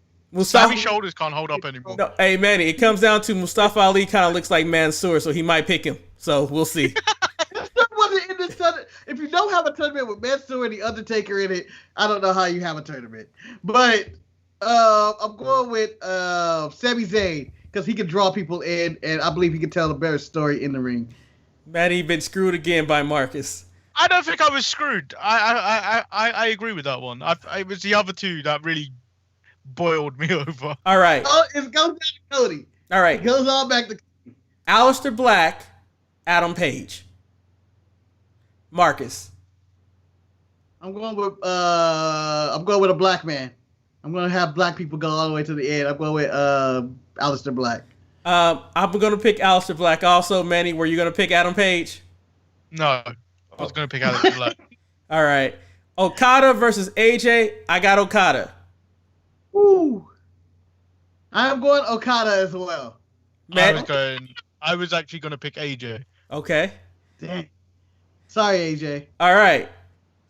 Sammy's shoulders can't hold up anymore. No, hey, Manny, it comes down to Mustafa Ali kind of looks like Mansoor, so he might pick him. So we'll see. Wasn't in this tournament. If you don't have a tournament with Mansoor and the Undertaker in it, I don't know how you have a tournament. But I'm going with Sami Zayn because he can draw people in, and I believe he can tell a better story in the ring. Manny been screwed again by Marcus. I don't think I was screwed. I agree with that one. It was the other two that really boiled me over. All right. Oh, it goes back to Cody. All right. It goes all back to Cody. Aleister Black, Adam Page. Marcus. I'm going with a black man. I'm going to have black people go all the way to the end. I'm going with Aleister Black. I'm gonna pick Aleister Black. Also, Manny, were you gonna pick Adam Page? No, I was gonna pick Aleister Black. All right. Okada versus AJ. I got Okada. Ooh. I'm going Okada as well. I was actually gonna pick AJ. Okay. Dang. Sorry, AJ. All right.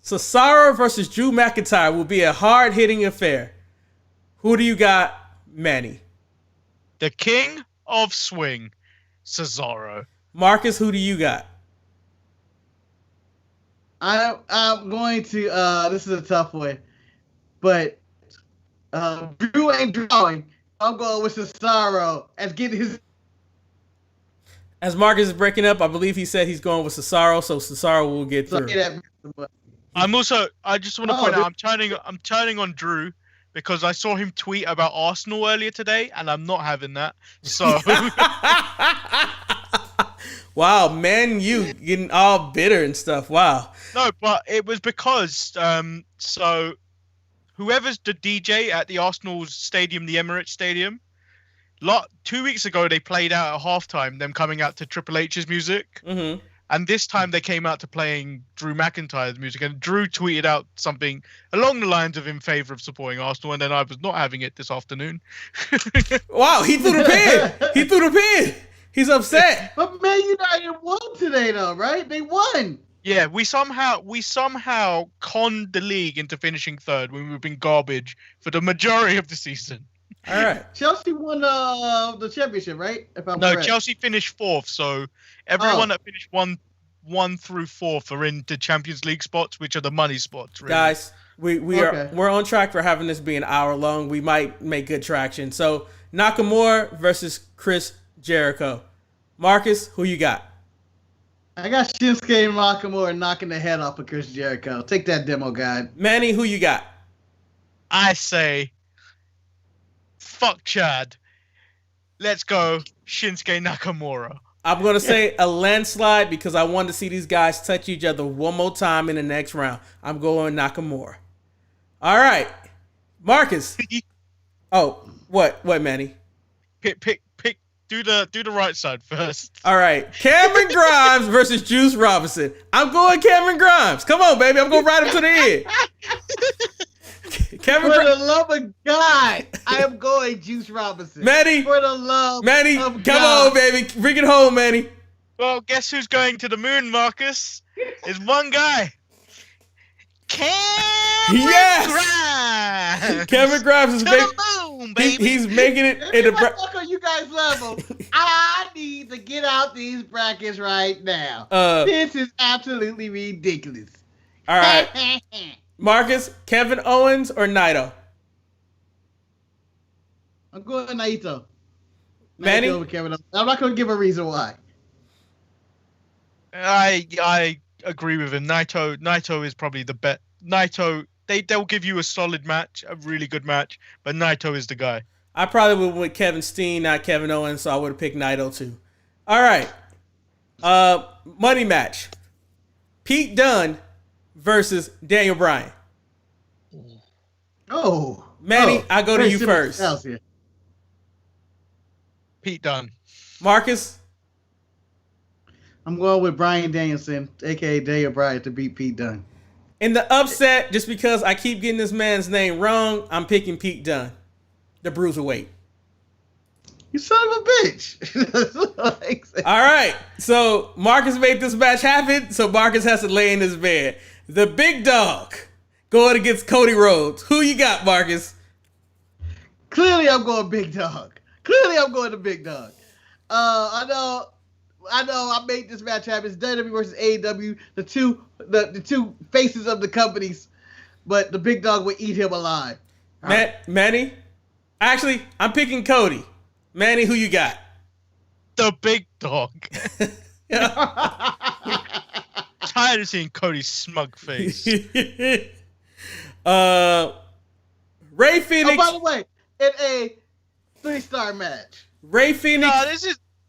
Cesaro versus Drew McIntyre will be a hard-hitting affair. Who do you got, Manny? The King of Swing, Cesaro. Marcus, who do you got? I'm going to. This is a tough one, but Drew ain't drawing. I'm going with Cesaro as getting his. As Marcus is breaking up, I believe he said he's going with Cesaro, so Cesaro will get through. I just want to point out, I'm turning on Drew because I saw him tweet about Arsenal earlier today, and I'm not having that. So. Wow, man, you getting all bitter and stuff. Wow. No, but it was because so whoever's the DJ at the Arsenal stadium, the Emirates Stadium, 2 weeks ago they played out at halftime them coming out to Triple H's music. Mm-hmm. And this time they came out to playing Drew McIntyre's music, and Drew tweeted out something along the lines of in favor of supporting Arsenal, and then I was not having it this afternoon. Wow, he threw the pin. He's upset. But Man United won today, though, right? They won. Yeah, we somehow conned the league into finishing third when we've been garbage for the majority of the season. All right. Chelsea won the championship, right? Correct. Chelsea finished fourth, so everyone that finished one through fourth are into Champions League spots, which are the money spots. Really. Guys, we're on track for having this be an hour long. We might make good traction. So Nakamura versus Chris Jericho. Marcus, who you got? I got Shinsuke Nakamura knocking the head off of Chris Jericho. Take that demo guide. Manny, who you got? I say, fuck Chad. Let's go Shinsuke Nakamura. I'm going to say a landslide because I want to see these guys touch each other one more time in the next round. I'm going Nakamura. All right. Marcus. Oh, what, Manny? Pick. Do the right side first. All right. Cameron Grimes versus Juice Robinson. I'm going Cameron Grimes. Come on, baby. I'm going right up to the end. For the love of God, I am going Juice Robinson. Manny. For the love Manny, of come God. on, baby. Bring it home, Manny. Well, guess who's going to the moon, Marcus? Is one guy. Grimes. Cameron Grimes is he's making it in the fuck on you guys level. I need to get out these brackets right now. This is absolutely ridiculous. All right. Marcus, Kevin Owens or Naito? I'm going Naito. Manny? Over Kevin Owens. I'm not going to give a reason why. I agree with him. Naito is probably the best. Naito, they'll give you a solid match, a really good match, but Naito is the guy. I probably would with Kevin Steen, not Kevin Owens, so I would have picked Naito too. All right. Money match. Pete Dunne versus Daniel Bryan. Oh. Manny, I go to you first. Pete Dunne. Marcus? I'm going with Bryan Danielson, a.k.a. Daniel Bryan, to beat Pete Dunne. In the upset, just because I keep getting this man's name wrong, I'm picking Pete Dunne, the bruiserweight. You son of a bitch. All right. So Marcus made this match happen, so Marcus has to lay in his bed. The big dog going against Cody Rhodes. Who you got, Marcus? Clearly, I'm going big dog. Clearly, I'm going to big dog. I know I made this match happen. It's WWE versus AEW, the two faces of the companies, but the big dog would eat him alive. Manny? Actually, I'm picking Cody. Manny, who you got? The big dog. Tired of seeing Cody's smug face. Ray Phoenix. Oh, by the way, in a 3-star match. Ray Phoenix. No,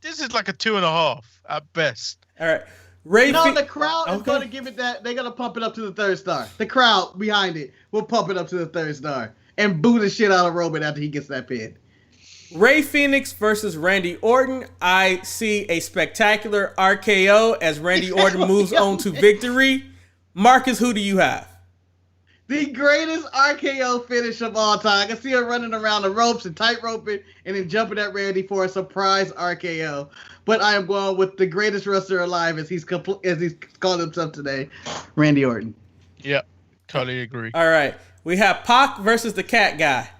this is like a 2.5 at best. All right. The crowd is going to give it that. They're going to pump it up to the 3rd star. The crowd behind it will pump it up to the 3rd star and boo the shit out of Roman after he gets that pin. Ray Phoenix versus Randy Orton. I see a spectacular RKO as Randy Orton moves on to victory. Marcus, who do you have? The greatest RKO finish of all time. I can see him running around the ropes and tight roping and then jumping at Randy for a surprise RKO. But I am going with the greatest wrestler alive as he's called himself today, Randy Orton. Yep, totally agree. All right. We have Pac versus the cat guy.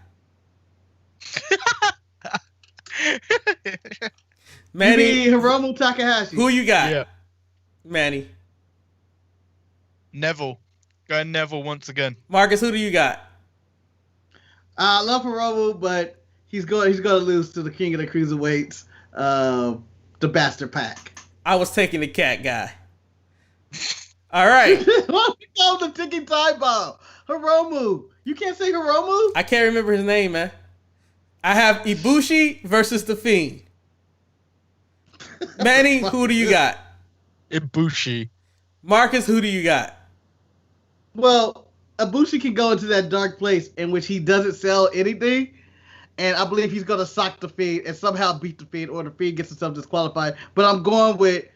Manny, Hiromu Takahashi. Who you got? Yeah. Manny. Neville. Go Neville once again. Marcus, who do you got? I love Hiromu, but he's going to lose to the king of the cruiserweights, the Bastard Pack. I was taking the cat guy. All right. What we call the ticking time bomb? Hiromu. You can't say Hiromu? I can't remember his name, man. I have Ibushi versus The Fiend. Manny, who do you got? Ibushi. Marcus, who do you got? Well, Ibushi can go into that dark place in which he doesn't sell anything, and I believe he's going to sock The Fiend and somehow beat The Fiend, or The Fiend gets himself disqualified. But I'm going with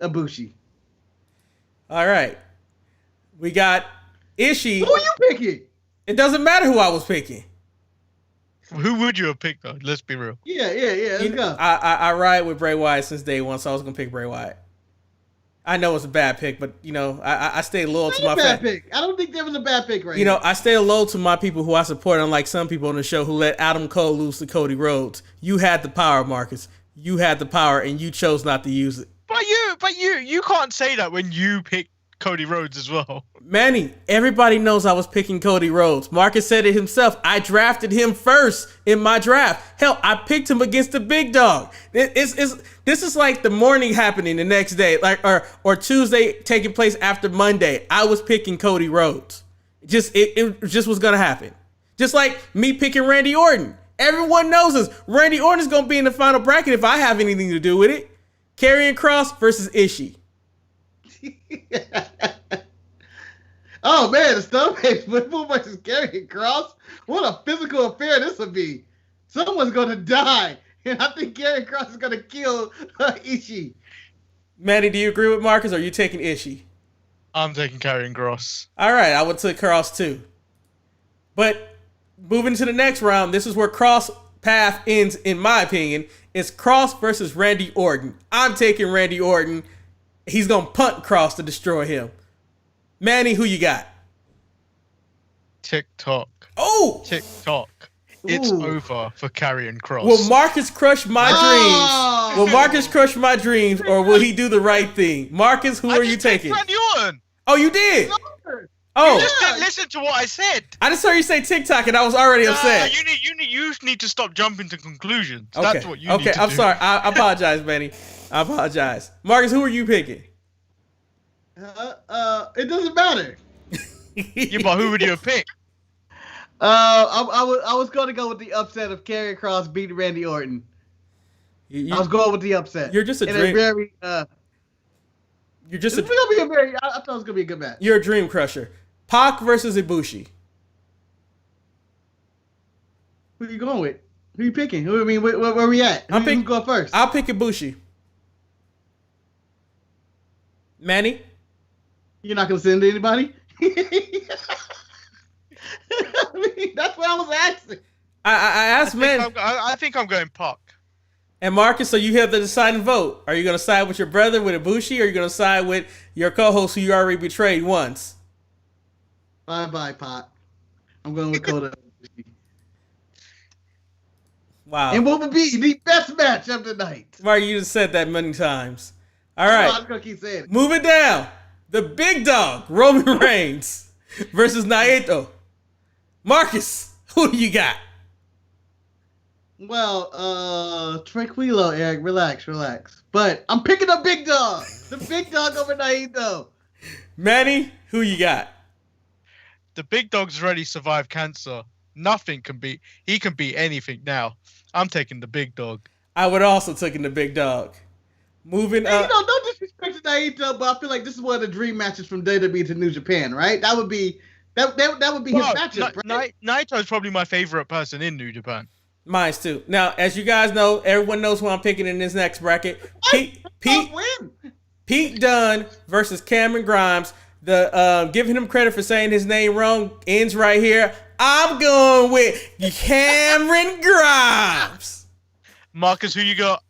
Ibushi. All right. We got Ishii. Who are you picking? It doesn't matter who I was picking. Who would you have picked, though? Let's be real. Yeah. Let's go. I ride with Bray Wyatt since day one, so I was going to pick Bray Wyatt. I know it's a bad pick, but, I stay loyal to my bad pick. I don't think there was a bad pick right now. I stay loyal to my people who I support, unlike some people on the show who let Adam Cole lose to Cody Rhodes. You had the power, Marcus. You had the power, and you chose not to use it. But you can't say that when you picked Cody Rhodes as well. Manny, everybody knows I was picking Cody Rhodes. Marcus said it himself. I drafted him first in my draft. Hell, I picked him against the big dog. This is like the morning happening the next day, or Tuesday taking place after Monday. I was picking Cody Rhodes. It just was gonna happen. Just like me picking Randy Orton. Everyone knows this. Randy Orton is gonna be in the final bracket if I have anything to do with it. Karrion Kross versus Ishii. Oh man, the Stoneface Football versus Karrion Kross. What a physical affair this would be. Someone's gonna die, and I think Karrion Kross is gonna kill Ishii. Manny, do you agree with Marcus, or are you taking Ishii? I'm taking Karrion Kross. All right, I would take Kross too. But moving to the next round, this is where Kross path ends, in my opinion. It's Kross versus Randy Orton. I'm taking Randy Orton. He's going to punt Kross to destroy him. Manny, who you got? TikTok. Oh! TikTok. It's over for Karrion Kross. Will Marcus crush my dreams? Will Marcus crush my dreams, or will he do the right thing? Marcus, who are you taking? Randy Orton. Oh, you did? Oh. You just didn't listen to what I said. I just heard you say TikTok, and I was already upset. You need to stop jumping to conclusions. Okay. That's what you need to do. Okay, I'm sorry. I apologize, Manny. I apologize. Marcus, who are you picking? It doesn't matter. Yeah, but who would you have picked? I was going to go with the upset of Karrion Kross beating Randy Orton. I was going with the upset. You're just a dream. You're just I thought it was going to be a good match. You're a dream crusher. Pac versus Ibushi. Who are you going with? Who are you picking? Where are we at? Who's going first? I'll pick Ibushi. Manny? You're not going to send anybody? That's what I was asking. I asked Manny. I think I'm going Pac. And Marcus, so you have the deciding vote. Are you going to side with your brother, with Ibushi, or are you going to side with your co-host who you already betrayed once? Bye-bye, Pac. I'm going with Kota. Wow. And what would be the best match of the night? Mark, you just said that many times. All right. I'm going to keep saying it. Moving down. The big dog, Roman Reigns versus Naito. Marcus, who do you got? Well, tranquilo, Eric. Relax. But I'm picking the big dog. The big dog over Naito. Manny, who you got? The big dog's already survived cancer. Nothing can beat. He can beat anything now. I'm taking the big dog. I would also take the big dog. Moving up. Don't disrespect to Naito, but I feel like this is one of the dream matches from WWE to New Japan, right? That would be his matchup, right? Naito is probably my favorite person in New Japan. Mine's too. Now, as you guys know, everyone knows who I'm picking in this next bracket. Pete Dunne versus Cameron Grimes. The giving him credit for saying his name wrong ends right here. I'm going with Cameron Grimes. Marcus, who you got?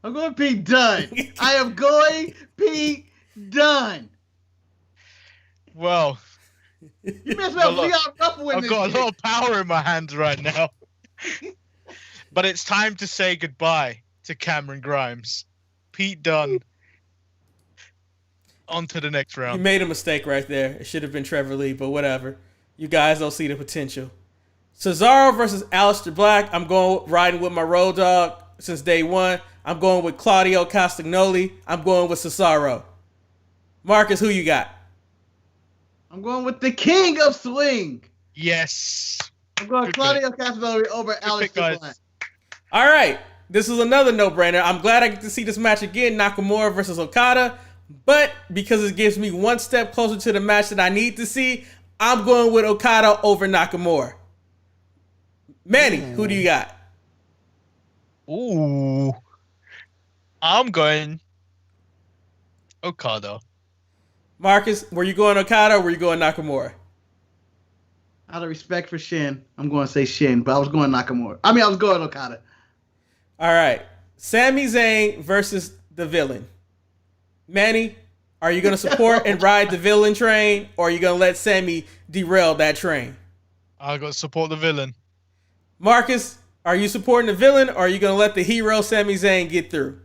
I'm going Pete Dunne. I am going Pete Dunne. Well, you messed up. I've got a lot of power in my hands right now. But it's time to say goodbye to Cameron Grimes. Pete Dunne. On to the next round. You made a mistake right there. It should have been Trevor Lee, but whatever. You guys don't see the potential. Cesaro versus Aleister Black. I'm going riding with my road dog since day one. I'm going with Claudio Castagnoli. I'm going with Cesaro. Marcus, who you got? I'm going with the King of Swing. Yes. I'm going Claudio Castagnoli over Aleister Black. All right. This is another no-brainer. I'm glad I get to see this match again, Nakamura versus Okada. But because it gives me one step closer to the match that I need to see, I'm going with Okada over Nakamura. Manny, who do you got? Ooh. I'm going Okada. Marcus, were you going Okada or were you going Nakamura? Out of respect for Shin, I'm going to say Shin, but I was going Nakamura. I was going Okada. All right. Sami Zayn versus the Villain. Manny, are you going to support and ride the Villain train, or are you going to let Sami derail that train? I got to support the Villain. Marcus, are you supporting the Villain, or are you going to let the hero Sami Zayn get through?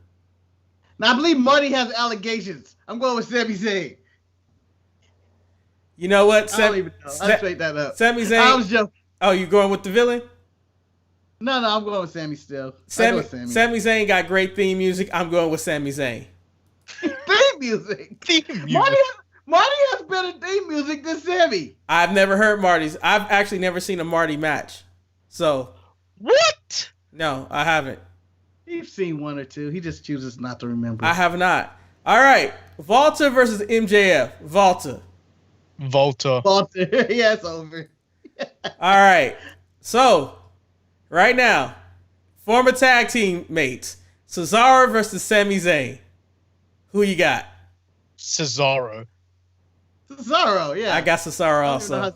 Now, I believe Marty has allegations. I'm going with Sami Zayn. You know what? I don't even know. I'll straight that up. Sami Zayn. I was joking. Oh, you going with the Villain? No, I'm going with Sami still. Sami Zayn got great theme music. I'm going with Sami Zayn. Theme music. Marty has better theme music than Sami. I've never heard Marty's. I've actually never seen a Marty match. So. What? No, I haven't. He's seen one or two. He just chooses not to remember. I have not. All right. Volta versus MJF. Volta. Yeah, it's over. All right. So, right now, former tag team mates. Cesaro versus Sami Zayn. Who you got? Cesaro, yeah. I got Cesaro also.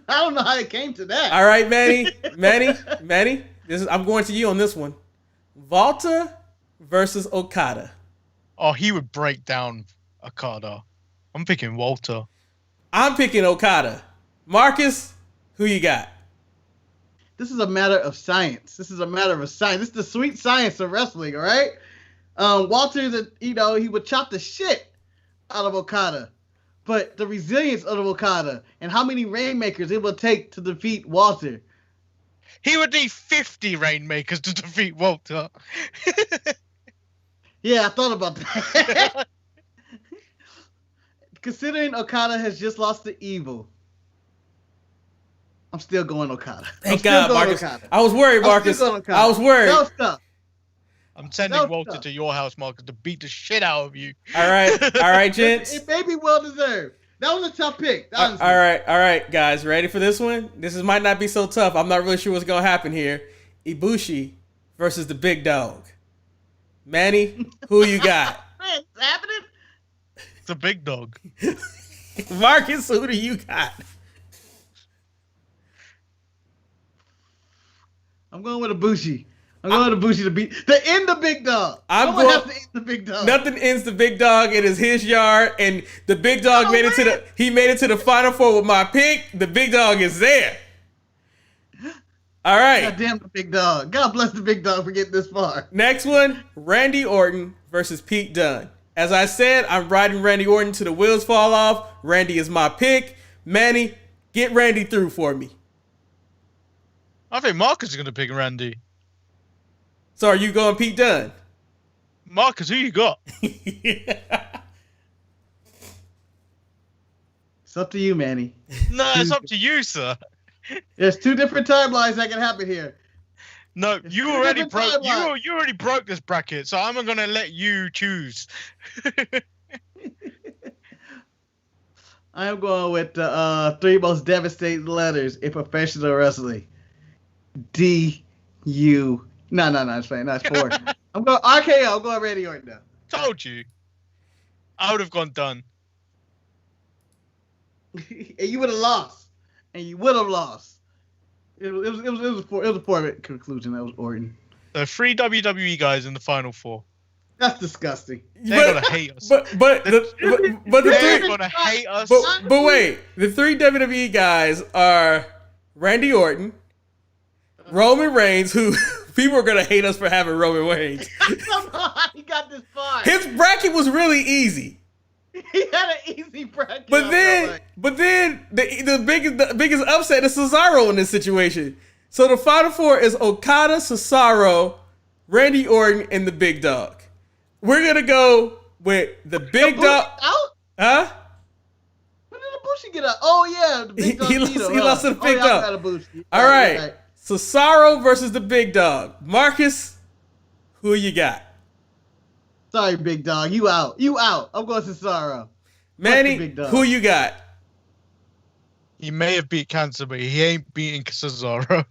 I don't know how it came to that. All right, Manny. I'm going to you on this one. Volta versus Okada. Oh, he would break down Okada. I'm picking Walter. I'm picking Okada. Marcus, who you got? This is a matter of science. This is the sweet science of wrestling, all right? Walter, he would chop the shit out of Okada. But the resilience of Okada and how many Rainmakers it will take to defeat Walter. He would need 50 Rainmakers to defeat Walter. Yeah, I thought about that. Considering Okada has just lost to Evil, I'm still going Okada. Thank God, Marcus. I was worried, Marcus. I was worried. No stuff. I'm sending Walter to your house, Marcus, to beat the shit out of you. All right, gents. It may be well deserved. That was a tough pick. All right, guys. Ready for this one? Might not be so tough. I'm not really sure what's gonna happen here. Ibushi versus the Big Dog. Manny, who you got? What's happening? It's a Big Dog. Marcus, who do you got? I'm going with Ibushi. I'm going to Ibushi to beat the end the Big Dog. Someone has to end the Big Dog. Nothing ends the Big Dog. It is his yard, and the Big Dog made it to the Final Four with my pick. The Big Dog is there. All right. God damn the Big Dog. God bless the Big Dog for getting this far. Next one, Randy Orton versus Pete Dunne. As I said, I'm riding Randy Orton till the wheels fall off. Randy is my pick. Manny, get Randy through for me. I think Marcus is going to pick Randy. So are you going Pete Dunne? Marcus, who you got? It's up to you, Manny. No, it's up to you, sir. There's two different timelines that can happen here. No, you already broke this bracket, so I'm going to let you choose. I am going with the three most devastating letters in professional wrestling. D-U. No, it's fine. No, it's 4. I'm going RKO. I'm going Randy Orton now. Told you. I would have gone done. And you would have lost. It was a 4-minute conclusion. That was Orton. The 3 WWE guys in the final 4. That's disgusting. They're gonna hate us. But the they're three, gonna hate us. But wait, the 3 WWE guys are Randy Orton, Roman Reigns, who people are gonna hate us for having Roman Reigns. Come on, he got this far. His bracket was really easy. He had an easy bracket. But then the biggest upset is Cesaro in this situation. So the final 4 is Okada, Cesaro, Randy Orton, and the Big Dog. We're gonna go with the Big Dog. Out? Huh? When did Ibushi get out? Oh yeah, the Big Dog. He lost to the Big Dog. All right. Cesaro versus the Big Dog. Marcus, who you got? Sorry, Big Dog. You out. I'm going Cesaro. Manny, who you got? He may have beat Cancer, but he ain't beating Cesaro.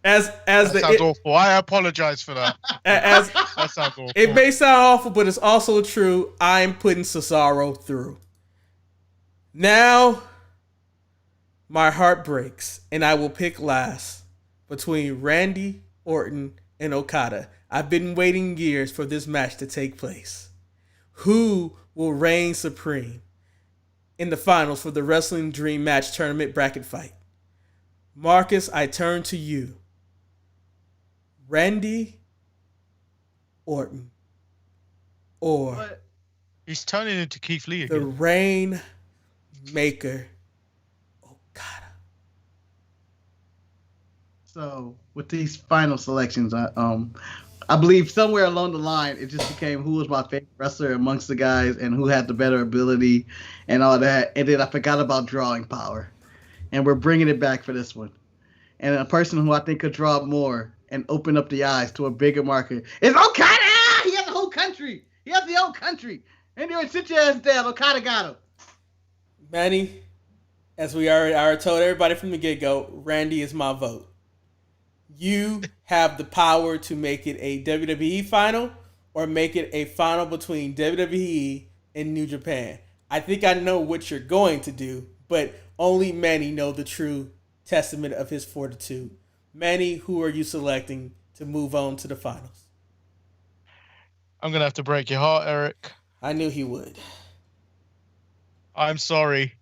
That sounds awful. I apologize for that. That sounds awful. It may sound awful, but it's also true. I'm putting Cesaro through. Now, my heart breaks, and I will pick last between Randy Orton and Okada. I've been waiting years for this match to take place. Who will reign supreme in the finals for the Wrestling Dream Match Tournament bracket fight? Marcus, I turn to you. Randy Orton or he's turning into Keith Lee again. The Rainmaker Okada. So with these final selections, I believe somewhere along the line it just became who was my favorite wrestler amongst the guys and who had the better ability and all that. And then I forgot about drawing power, and we're bringing it back for this one. And a person who I think could draw more and open up the eyes to a bigger market is Okada. He has the whole country. Anyway, sit your ass down. Okada got him. Manny, as we already told everybody from the get-go, Randy is my vote. You have the power to make it a WWE final or make it a final between WWE and New Japan. I think I know what you're going to do, but only Manny knows the true testament of his fortitude. Manny, who are you selecting to move on to the finals? I'm going to have to break your heart, Eric. I knew he would. I'm sorry.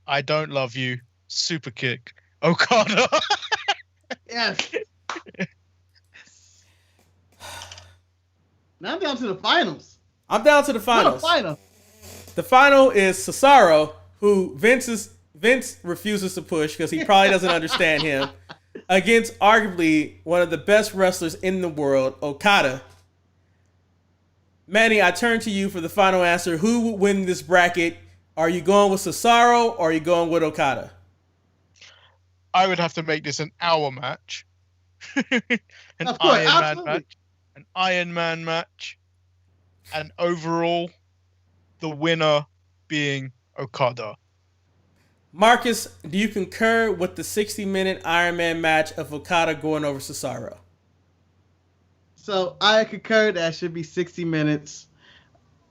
I don't love you. Super kick. Okada. Yes. Now I'm down to the finals. I'm down to the finals. What a final. The final is Cesaro, who Vince refuses to push because he probably doesn't understand him, against arguably one of the best wrestlers in the world, Okada. Manny, I turn to you for the final answer. Who will win this bracket? Are you going with Cesaro or are you going with Okada? I would have to make this an hour match. An Iron Man match. And overall, the winner being Okada. Marcus, do you concur with the 60-minute Iron Man match of Okada going over Cesaro? So I concur that should be 60 minutes.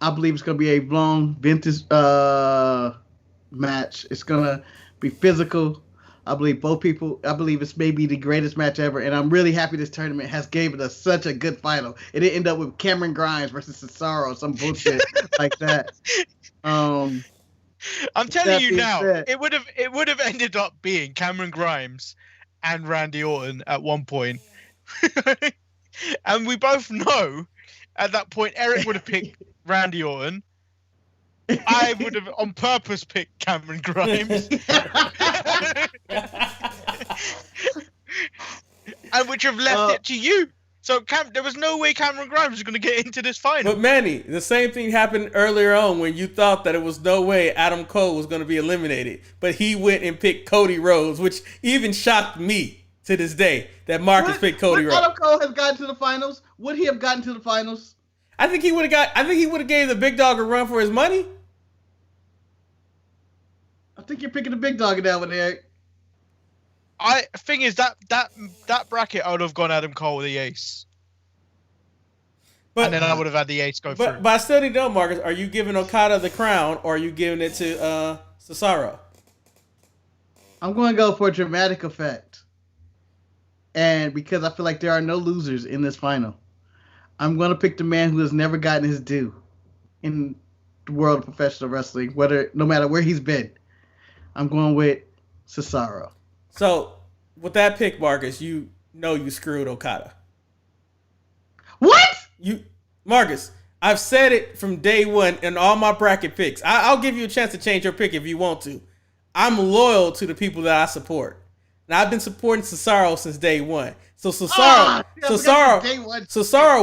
I believe it's going to be a long vintage match. It's going to be physical. I believe it's maybe the greatest match ever. And I'm really happy this tournament has given us such a good final. It didn't end up with Cameron Grimes versus Cesaro, some bullshit like that. I'm telling you now, it would have ended up being Cameron Grimes and Randy Orton at one point. And we both know at that point Eric would have picked Randy Orton. I would have on purpose picked Cameron Grimes. And which have left it to you. So there was no way Cameron Grimes was going to get into this final. But Manny, the same thing happened earlier on when you thought that it was no way Adam Cole was going to be eliminated. But he went and picked Cody Rhodes, which even shocked me to this day that Marcus picked Cody Rhodes. Would Adam Cole have gotten to the finals? Would he have gotten to the finals? I think he would have gave the Big Dog a run for his money. I think you're picking the Big Dog in that one, Eric. thing is that bracket I would have gone Adam Cole with the Ace. But, and then I would have had the Ace go through. But I still need to know, Marcus, are you giving Okada the crown or are you giving it to Cesaro? I'm going to go for a dramatic effect. And because I feel like there are no losers in this final, I'm going to pick the man who has never gotten his due in the world of professional wrestling, no matter where he's been. I'm going with Cesaro. So, with that pick, Marcus, you know you screwed Okada. What? Marcus, I've said it from day one in all my bracket picks. I'll give you a chance to change your pick if you want to. I'm loyal to the people that I support. And I've been supporting Cesaro since day one. So Cesaro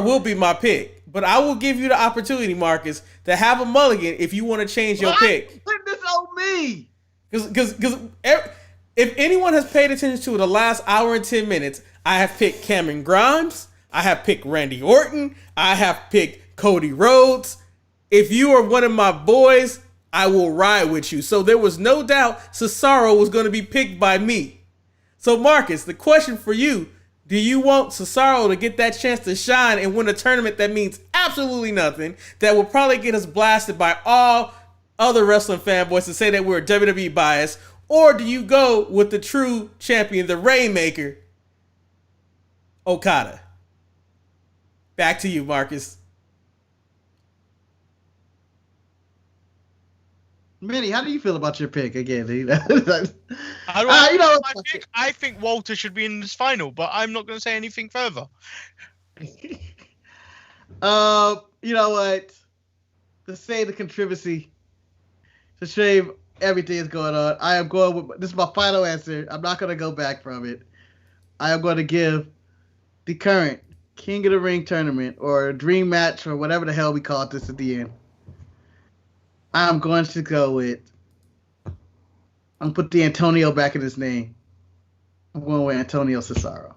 will be my pick. But I will give you the opportunity, Marcus, to have a mulligan if you want to change your pick. Put this on me. Because if anyone has paid attention to the last hour and 10 minutes, I have picked Cameron Grimes. I have picked Randy Orton. I have picked Cody Rhodes. If you are one of my boys, I will ride with you. So there was no doubt Cesaro was going to be picked by me. So Marcus, the question for you, do you want Cesaro to get that chance to shine and win a tournament that means absolutely nothing, that will probably get us blasted by all other wrestling fanboys to say that we're WWE biased, or do you go with the true champion, the Rainmaker, Okada? Back to you, Marcus. Manny, how do you feel about your pick again? I think Walter should be in this final, but I'm not going to say anything further. You know what? To say the controversy, to shame everything is going on, I am going with, this is my final answer. I'm not going to go back from it. I am going to give the current King of the Ring tournament or dream match or whatever the hell we call this at the end. I'm going to go with, I'm going to put the Antonio back in his name. I'm going with Antonio Cesaro.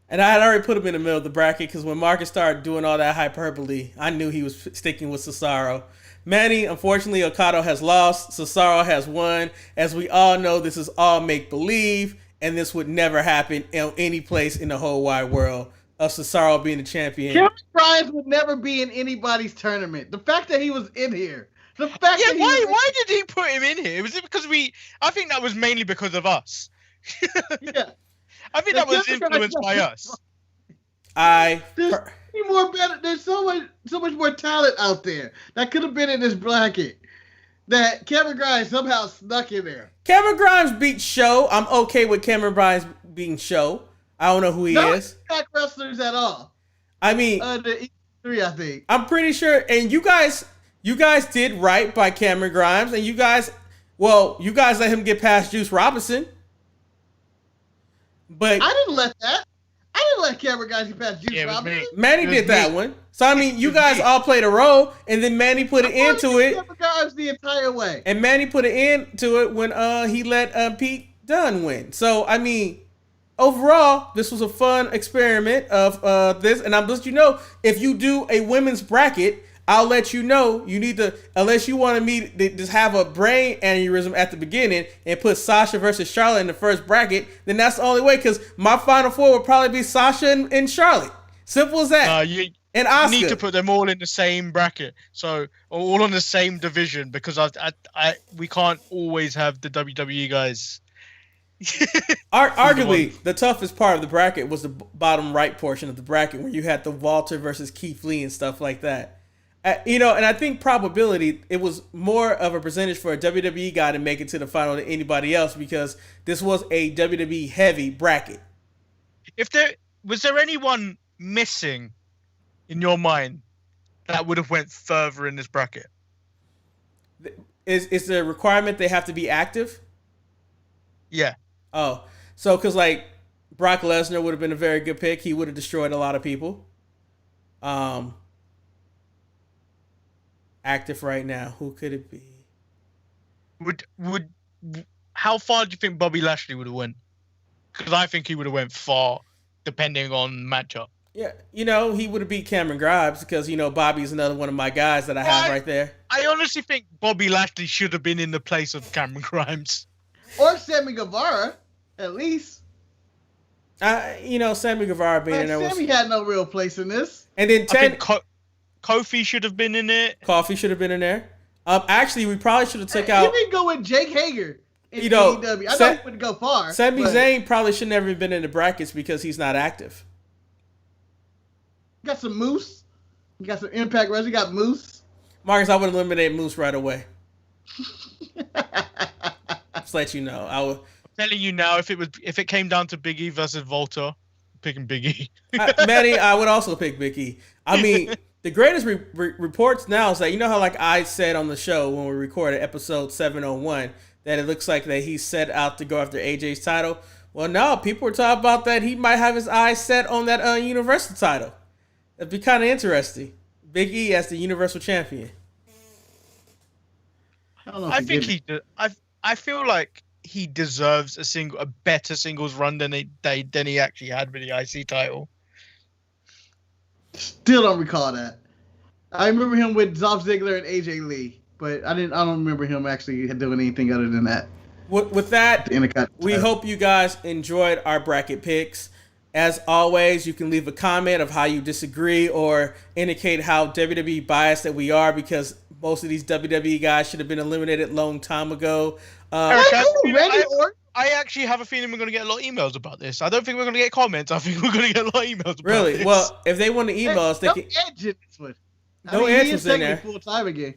And I had already put him in the middle of the bracket because when Marcus started doing all that hyperbole, I knew he was sticking with Cesaro. Manny, unfortunately, Okada has lost. Cesaro has won. As we all know, this is all make-believe, and this would never happen in any place in the whole wide world of Cesaro being the champion. Cameron Grimes would never be in anybody's tournament. The fact that he was in here. The fact that why did he put him in here? Was it because I think that was mainly because of us. Yeah. I think that was influenced by us. There's so much more talent out there that could have been in this bracket that Cameron Grimes somehow snuck in there. Cameron Grimes beat Show. I'm okay with Cameron Grimes beating Show. I don't know who he is. No Impact wrestlers at all. I mean, the E3, I think. I'm pretty sure. And you guys did right by Cameron Grimes, and you guys let him get past Juice Robinson. But I didn't let Cameron Grimes get past Juice Robinson. Manny did that one. So I mean, you guys all played a role, and then Manny put an end to it. Cameron Grimes the entire way. And Manny put an end to it when he let Pete Dunne win. So I mean, overall, this was a fun experiment of this, and I'm just if you do a women's bracket, I'll let you know. You need to, unless you wanted me to just have a brain aneurysm at the beginning and put Sasha versus Charlotte in the first bracket, then that's the only way, because my final four would probably be Sasha and Charlotte. Simple as that. And Asuka. You need to put them all in the same bracket, so all on the same division, because we can't always have the WWE guys. Arguably, the toughest part of the bracket was the bottom right portion of the bracket, where you had the Walter versus Keith Lee and stuff like that. And I think probability, it was more of a percentage for a WWE guy to make it to the final than anybody else, because this was a WWE heavy bracket. Was there anyone missing in your mind that would have went further in this bracket? Is there a requirement they have to be active? Yeah. Oh, so because Brock Lesnar would have been a very good pick. He would have destroyed a lot of people. Active right now, who could it be? How far do you think Bobby Lashley would have went? Because I think he would have went far, depending on matchup. Yeah, he would have beat Cameron Grimes, because Bobby's another one of my guys that I have right there. I honestly think Bobby Lashley should have been in the place of Cameron Grimes. Or Sammy Guevara. At least. Sammy Guevara being in there. Sammy had no real place in this. And then I think Kofi should have been in it. Coffee should have been in there. Actually, we probably should have took out. You can go with Jake Hager in AEW. I know he wouldn't go far. Sami Zayn probably should never have been in the brackets because he's not active. You got some Moose. You got some Impact wrestlers. You got Moose. Marcus, I would eliminate Moose right away. Just let you know. I'm telling you now, if it came down to Big E versus Volta, I'm picking Big E. Manny, I would also pick Big E. I mean, the greatest reports now is that, you know how like I said on the show when we recorded episode 701 that it looks like that he's set out to go after AJ's title. Well, no, people were talking about that he might have his eyes set on that Universal title. It'd be kind of interesting. Big E as the Universal Champion. I feel like he deserves a better singles run than he actually had with the IC title. Still don't recall that. I remember him with Dolph Ziggler and AJ Lee, but I don't remember him actually doing anything other than that. With that, we hope you guys enjoyed our bracket picks. As always, you can leave a comment of how you disagree or indicate how WWE biased that we are, because most of these WWE guys should have been eliminated a long time ago. I actually have a feeling we're going to get a lot of emails about this. I don't think we're going to get comments. I think we're going to get a lot of emails about this. Really? Well, if they want to email us, they can. No Edge was in there. Full time again.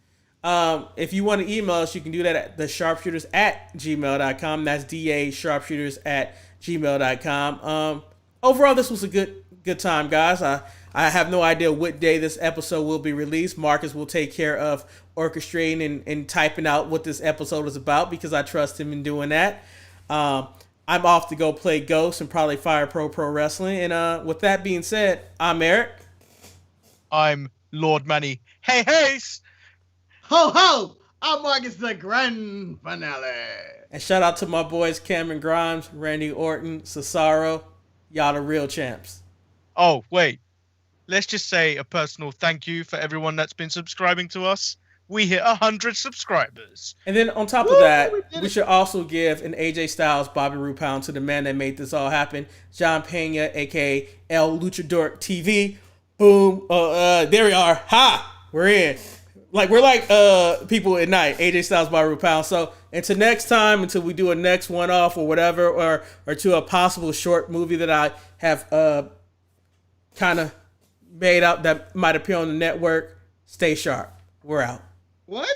If you want to email us, you can do that at thesharpshooters@gmail.com. That's DA sharpshooters@gmail.com. Overall, this was a good time, guys. I have no idea what day this episode will be released. Marcus will take care of orchestrating and typing out what this episode is about, because I trust him in doing that. I'm off to go play Ghost and probably Fire Pro Wrestling. And with that being said, I'm Eric. I'm Lord Manny. Hey, hey! Ho, ho! I'm Marcus, the grand finale. And shout out to my boys Cameron Grimes, Randy Orton, Cesaro. Y'all the real champs. Oh, wait. Let's just say a personal thank you for everyone that's been subscribing to us. We hit 100 subscribers. And then on top of that, we should also give an AJ Styles Bobby Roode pound to the man that made this all happen, John Pena, a.k.a. El Lucha Dork TV. Boom. There we are. Ha! We're in. We're like people at night. AJ Styles Bobby Roode pound. So until next time, until we do a next one-off or whatever, or to a possible short movie that I have kind of made up that might appear on the network, stay sharp. We're out. What?